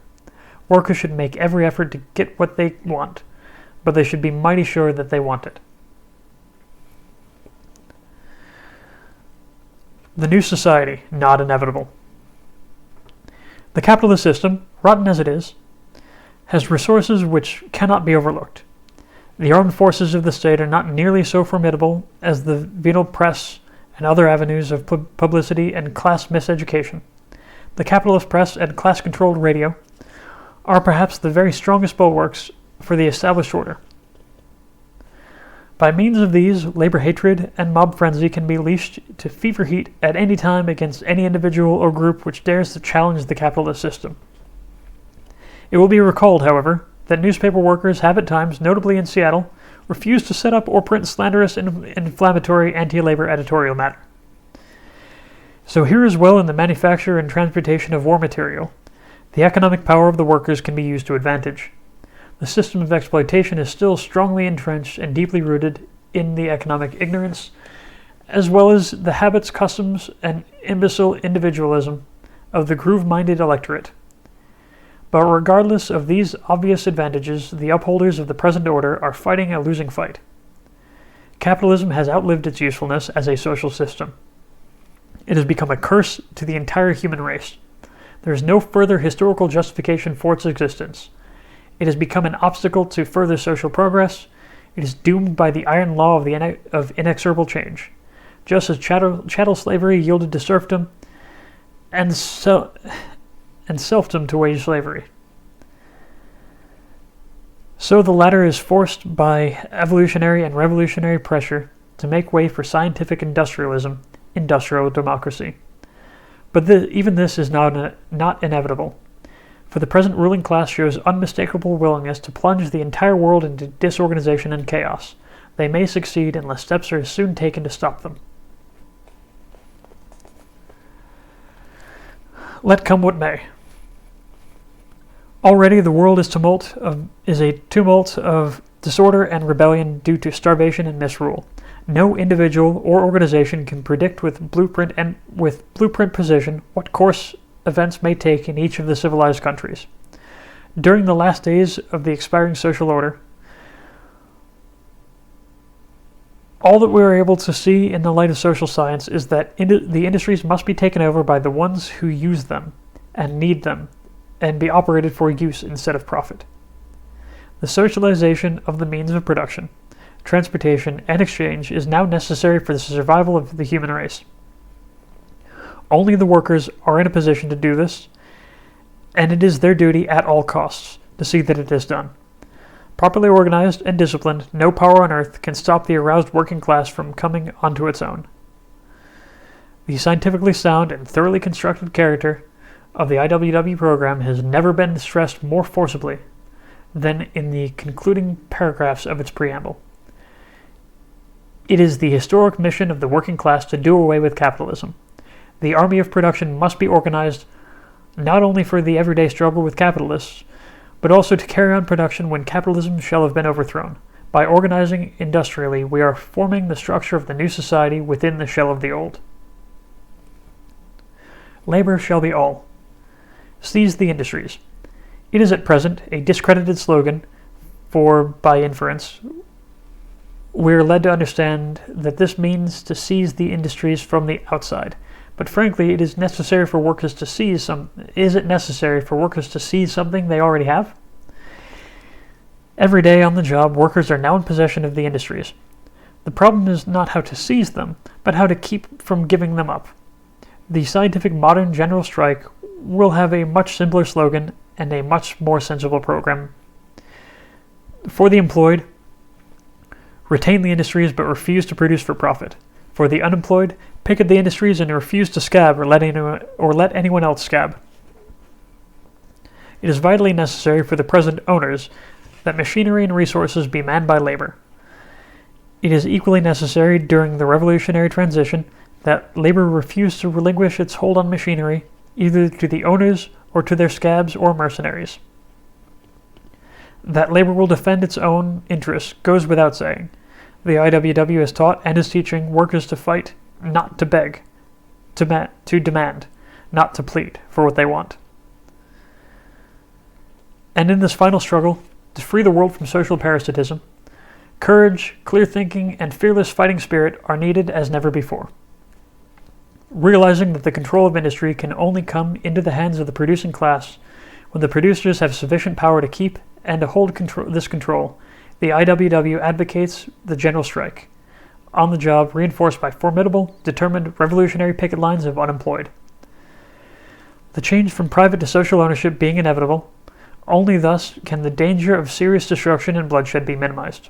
Workers should make every effort to get what they want, but they should be mighty sure that they want it. The new society, not inevitable. The capitalist system, rotten as it is, has resources which cannot be overlooked. The armed forces of the state are not nearly so formidable as the venal press and other avenues of publicity and class miseducation. The capitalist press and class-controlled radio are perhaps the very strongest bulwarks for the established order. By means of these, labor hatred and mob frenzy can be leashed to fever heat at any time against any individual or group which dares to challenge the capitalist system. It will be recalled, however, that newspaper workers have at times, notably in Seattle, refused to set up or print slanderous and inflammatory anti-labor editorial matter. So here as well in the manufacture and transportation of war material, the economic power of the workers can be used to advantage. The system of exploitation is still strongly entrenched and deeply rooted in the economic ignorance, as well as the habits, customs, and imbecile individualism of the groove-minded electorate. But regardless of these obvious advantages, the upholders of the present order are fighting a losing fight. Capitalism has outlived its usefulness as a social system. It has become a curse to the entire human race. There is no further historical justification for its existence. It has become an obstacle to further social progress. It is doomed by the iron law of inexorable change, just as chattel slavery yielded to serfdom and serfdom to wage slavery. So the latter is forced by evolutionary and revolutionary pressure to make way for scientific industrialism, industrial democracy. But even this is not inevitable, for the present ruling class shows unmistakable willingness to plunge the entire world into disorganization and chaos. They may succeed unless steps are soon taken to stop them. Let come what may. Already the world is a tumult of disorder and rebellion due to starvation and misrule. No individual or organization can predict with blueprint precision what course events may take in each of the civilized countries. During the last days of the expiring social order, all that we are able to see in the light of social science is that the industries must be taken over by the ones who use them and need them, and be operated for use instead of profit. The socialization of the means of production, transportation, and exchange is now necessary for the survival of the human race. Only the workers are in a position to do this, and it is their duty at all costs to see that it is done. Properly organized and disciplined, no power on earth can stop the aroused working class from coming onto its own. The scientifically sound and thoroughly constructed character of the IWW program has never been stressed more forcibly than in the concluding paragraphs of its preamble. It is the historic mission of the working class to do away with capitalism. The army of production must be organized not only for the everyday struggle with capitalists, but also to carry on production when capitalism shall have been overthrown. By organizing industrially, we are forming the structure of the new society within the shell of the old. Labor shall be all. Seize the industries. It is at present a discredited slogan, for, by inference, we are led to understand that this means to seize the industries from the outside. But frankly, is it necessary for workers to seize something they already have? Every day on the job, workers are now in possession of the industries. The problem is not how to seize them, but how to keep from giving them up. The scientific modern general strike will have a much simpler slogan and a much more sensible program. For the employed, retain the industries but refuse to produce for profit. For the unemployed, picket the industries and refuse to scab or let anyone else scab. It is vitally necessary for the present owners that machinery and resources be manned by labor. It is equally necessary during the revolutionary transition that labor refuse to relinquish its hold on machinery either to the owners or to their scabs or mercenaries. That labor will defend its own interests goes without saying. The IWW has taught and is teaching workers to fight, not to beg, to demand, not to plead for what they want. And in this final struggle to free the world from social parasitism, courage, clear thinking, and fearless fighting spirit are needed as never before. Realizing that the control of industry can only come into the hands of the producing class when the producers have sufficient power to keep and to hold this control, the IWW advocates the general strike, on the job reinforced by formidable, determined revolutionary picket lines of unemployed. The change from private to social ownership being inevitable, only thus can the danger of serious destruction and bloodshed be minimized.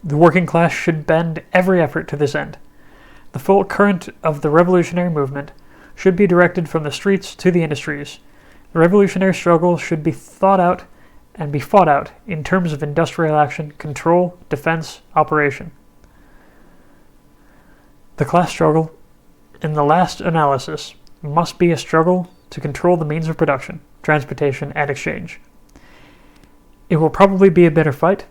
The working class should bend every effort to this end. The full current of the revolutionary movement should be directed from the streets to the industries. The revolutionary struggle should be thought out and be fought out in terms of industrial action, control, defense, operation. The class struggle, in the last analysis, must be a struggle to control the means of production, transportation, and exchange. It will probably be a bitter fight,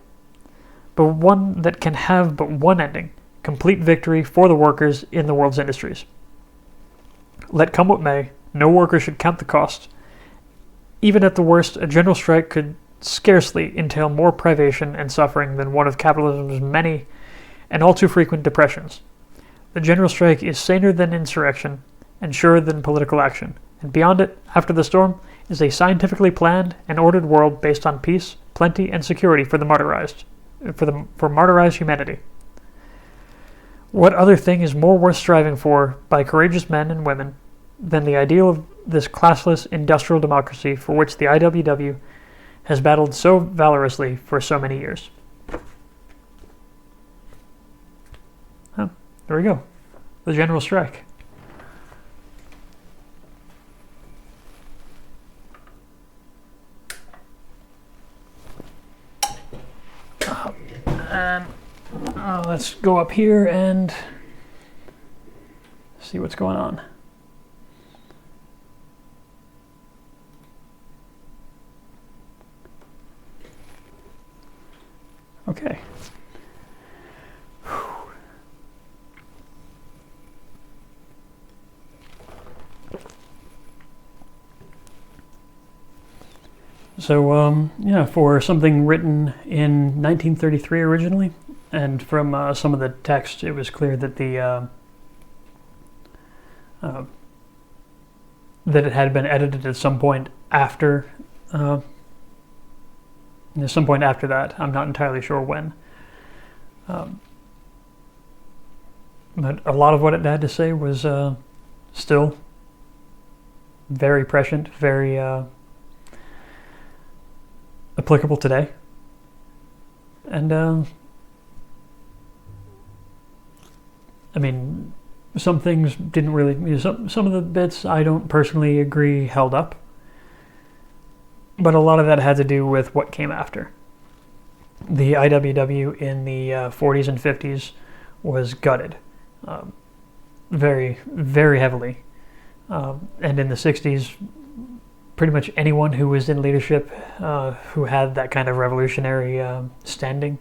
but one that can have but one ending: complete victory for the workers in the world's industries. Let come what may, no worker should count the cost. Even at the worst, a general strike could scarcely entail more privation and suffering than one of capitalism's many and all too frequent depressions. The general strike is saner than insurrection and surer than political action, and beyond it, after the storm, is a scientifically planned and ordered world based on peace, plenty, and security for martyrized humanity. What other thing is more worth striving for by courageous men and women than the ideal of this classless industrial democracy for which the IWW has battled so valorously for so many years? Oh, there we go. The general strike. Let's go up here and see what's going on. Okay. So, yeah, for something written in 1933 originally, and from some of the text, it was clear that that it had been edited at some point after, some point after that. I'm not entirely sure when. But a lot of what it had to say was still very prescient, very applicable today. And I mean, some things didn't really, some of the bits I don't personally agree held up, but a lot of that had to do with what came after. The IWW in the 40s and 50s was gutted very, very heavily. And in the 60s, pretty much anyone who was in leadership who had that kind of revolutionary standing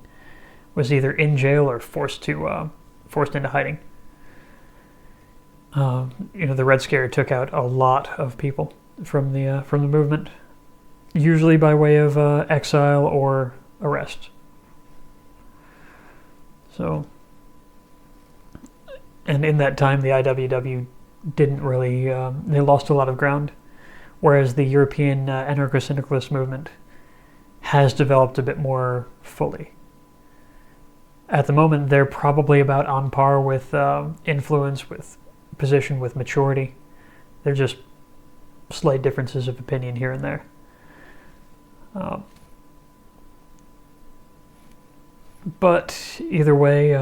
was either in jail or forced into hiding. The Red Scare took out a lot of people from the movement, usually by way of exile or arrest. So, and in that time, the IWW didn't really, they lost a lot of ground, whereas the European anarcho-syndicalist movement has developed a bit more fully. At the moment, they're probably about on par with influence, with position, with maturity. They're just slight differences of opinion here and there. But either way,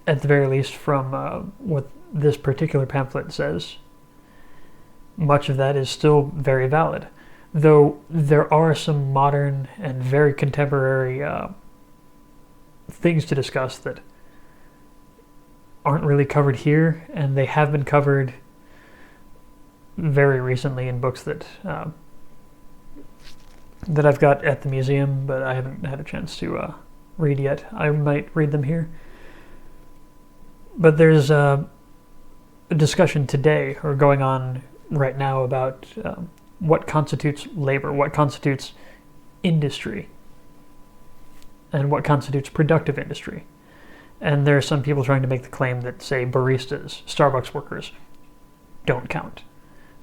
at the very least from what this particular pamphlet says, much of that is still very valid. Though there are some modern and very contemporary things to discuss that aren't really covered here, and they have been covered very recently in books that I've got at the museum, but I haven't had a chance to read yet. I might read them here. But there's a discussion today, or going on right now, about what constitutes labor, what constitutes industry, and what constitutes productive industry. And there are some people trying to make the claim that, say, baristas, Starbucks workers, don't count.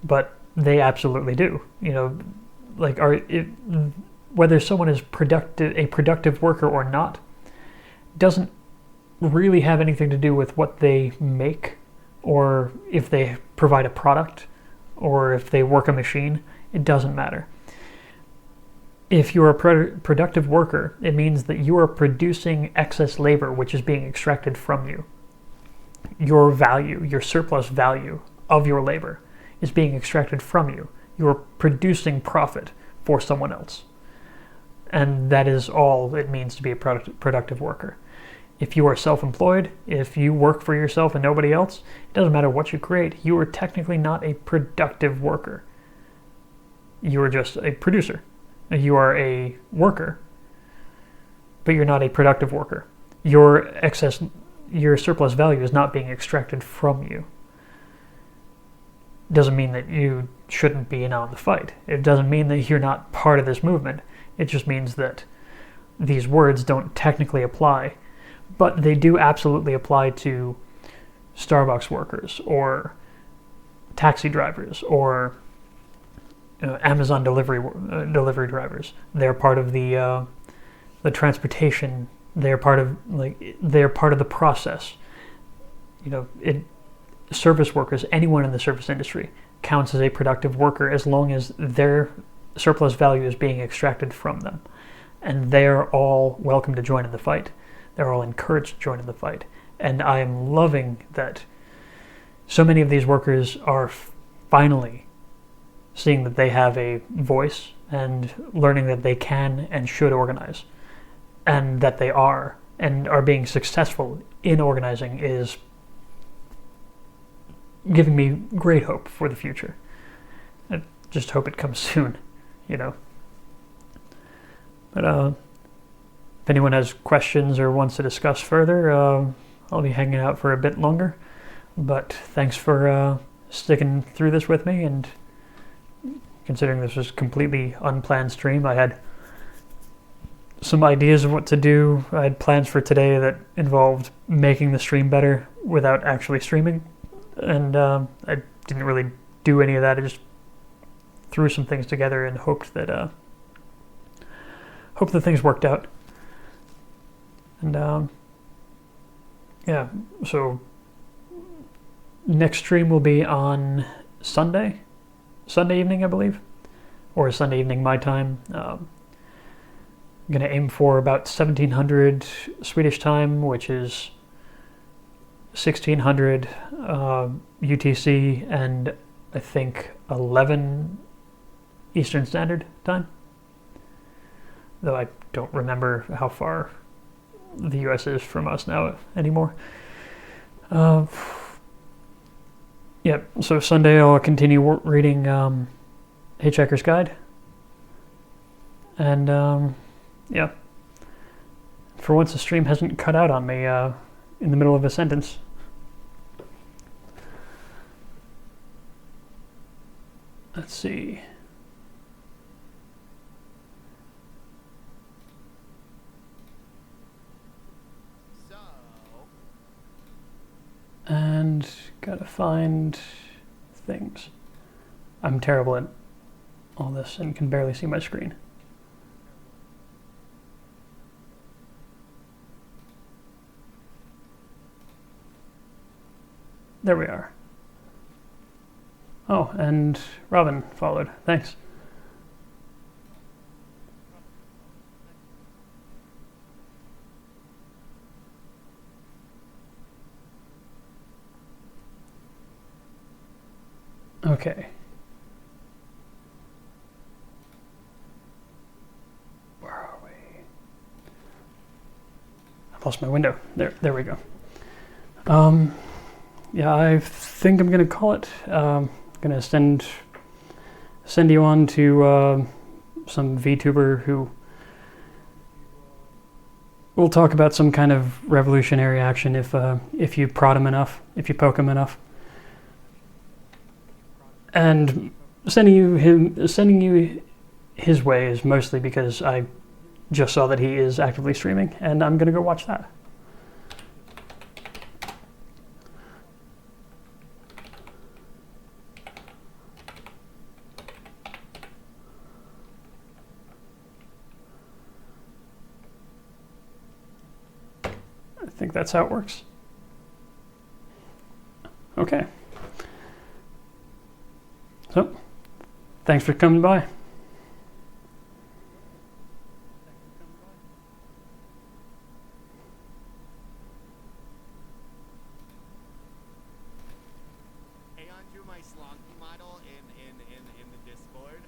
But they absolutely do. Whether someone is a productive worker or not doesn't really have anything to do with what they make, or if they provide a product, or if they work a machine. It doesn't matter. If you're a productive worker, it means that you are producing excess labor which is being extracted from you. Your value, your surplus value of your labor is being extracted from you. You're producing profit for someone else. And that is all it means to be a productive worker. If you are self-employed, if you work for yourself and nobody else, it doesn't matter what you create. You are technically not a productive worker. You are just a producer. You are a worker, but you're not a productive worker. Your surplus value is not being extracted from you. It doesn't mean that you shouldn't be in on the fight. It doesn't mean that you're not part of this movement. It just means that these words don't technically apply, but they do absolutely apply to Starbucks workers or taxi drivers or Amazon delivery drivers. They're part of the transportation. They're part of the process. Service workers, anyone in the service industry, counts as a productive worker as long as their surplus value is being extracted from them, and they're all welcome to join in the fight. They're all encouraged to join in the fight, and I am loving that so many of these workers are finally seeing that they have a voice and learning that they can and should organize, and that they are and are being successful in organizing is giving me great hope for the future. I just hope it comes soon, But if anyone has questions or wants to discuss further, I'll be hanging out for a bit longer. But thanks for sticking through this with me, and considering this was a completely unplanned stream. I had some ideas of what to do. I had plans for today that involved making the stream better without actually streaming, and I didn't really do any of that. I just threw some things together and hoped that things worked out. And yeah, so next stream will be on Sunday evening, I believe, or Sunday evening my time. I'm going to aim for about 1700 Swedish time, which is 1600 UTC, and I think 11 Eastern Standard Time. Though I don't remember how far the US is from us now anymore. Yeah, so Sunday I'll continue reading Hitchhiker's Guide. And yeah, for once the stream hasn't cut out on me in the middle of a sentence. Let's see. And gotta find things. I'm terrible at all this and can barely see my screen. There we are. Oh, and Robin followed. Thanks. Okay. Where are we? I lost my window. There we go. Yeah, I think I'm gonna call it. Gonna send you on to some VTuber who will talk about some kind of revolutionary action if you prod him enough, if you poke him enough. And sending you his way is mostly because I just saw that he is actively streaming, and I'm gonna go watch that. I think that's how it works. Okay. So, thanks for coming by. Hey, Andrew, my Slonky model in the Discord.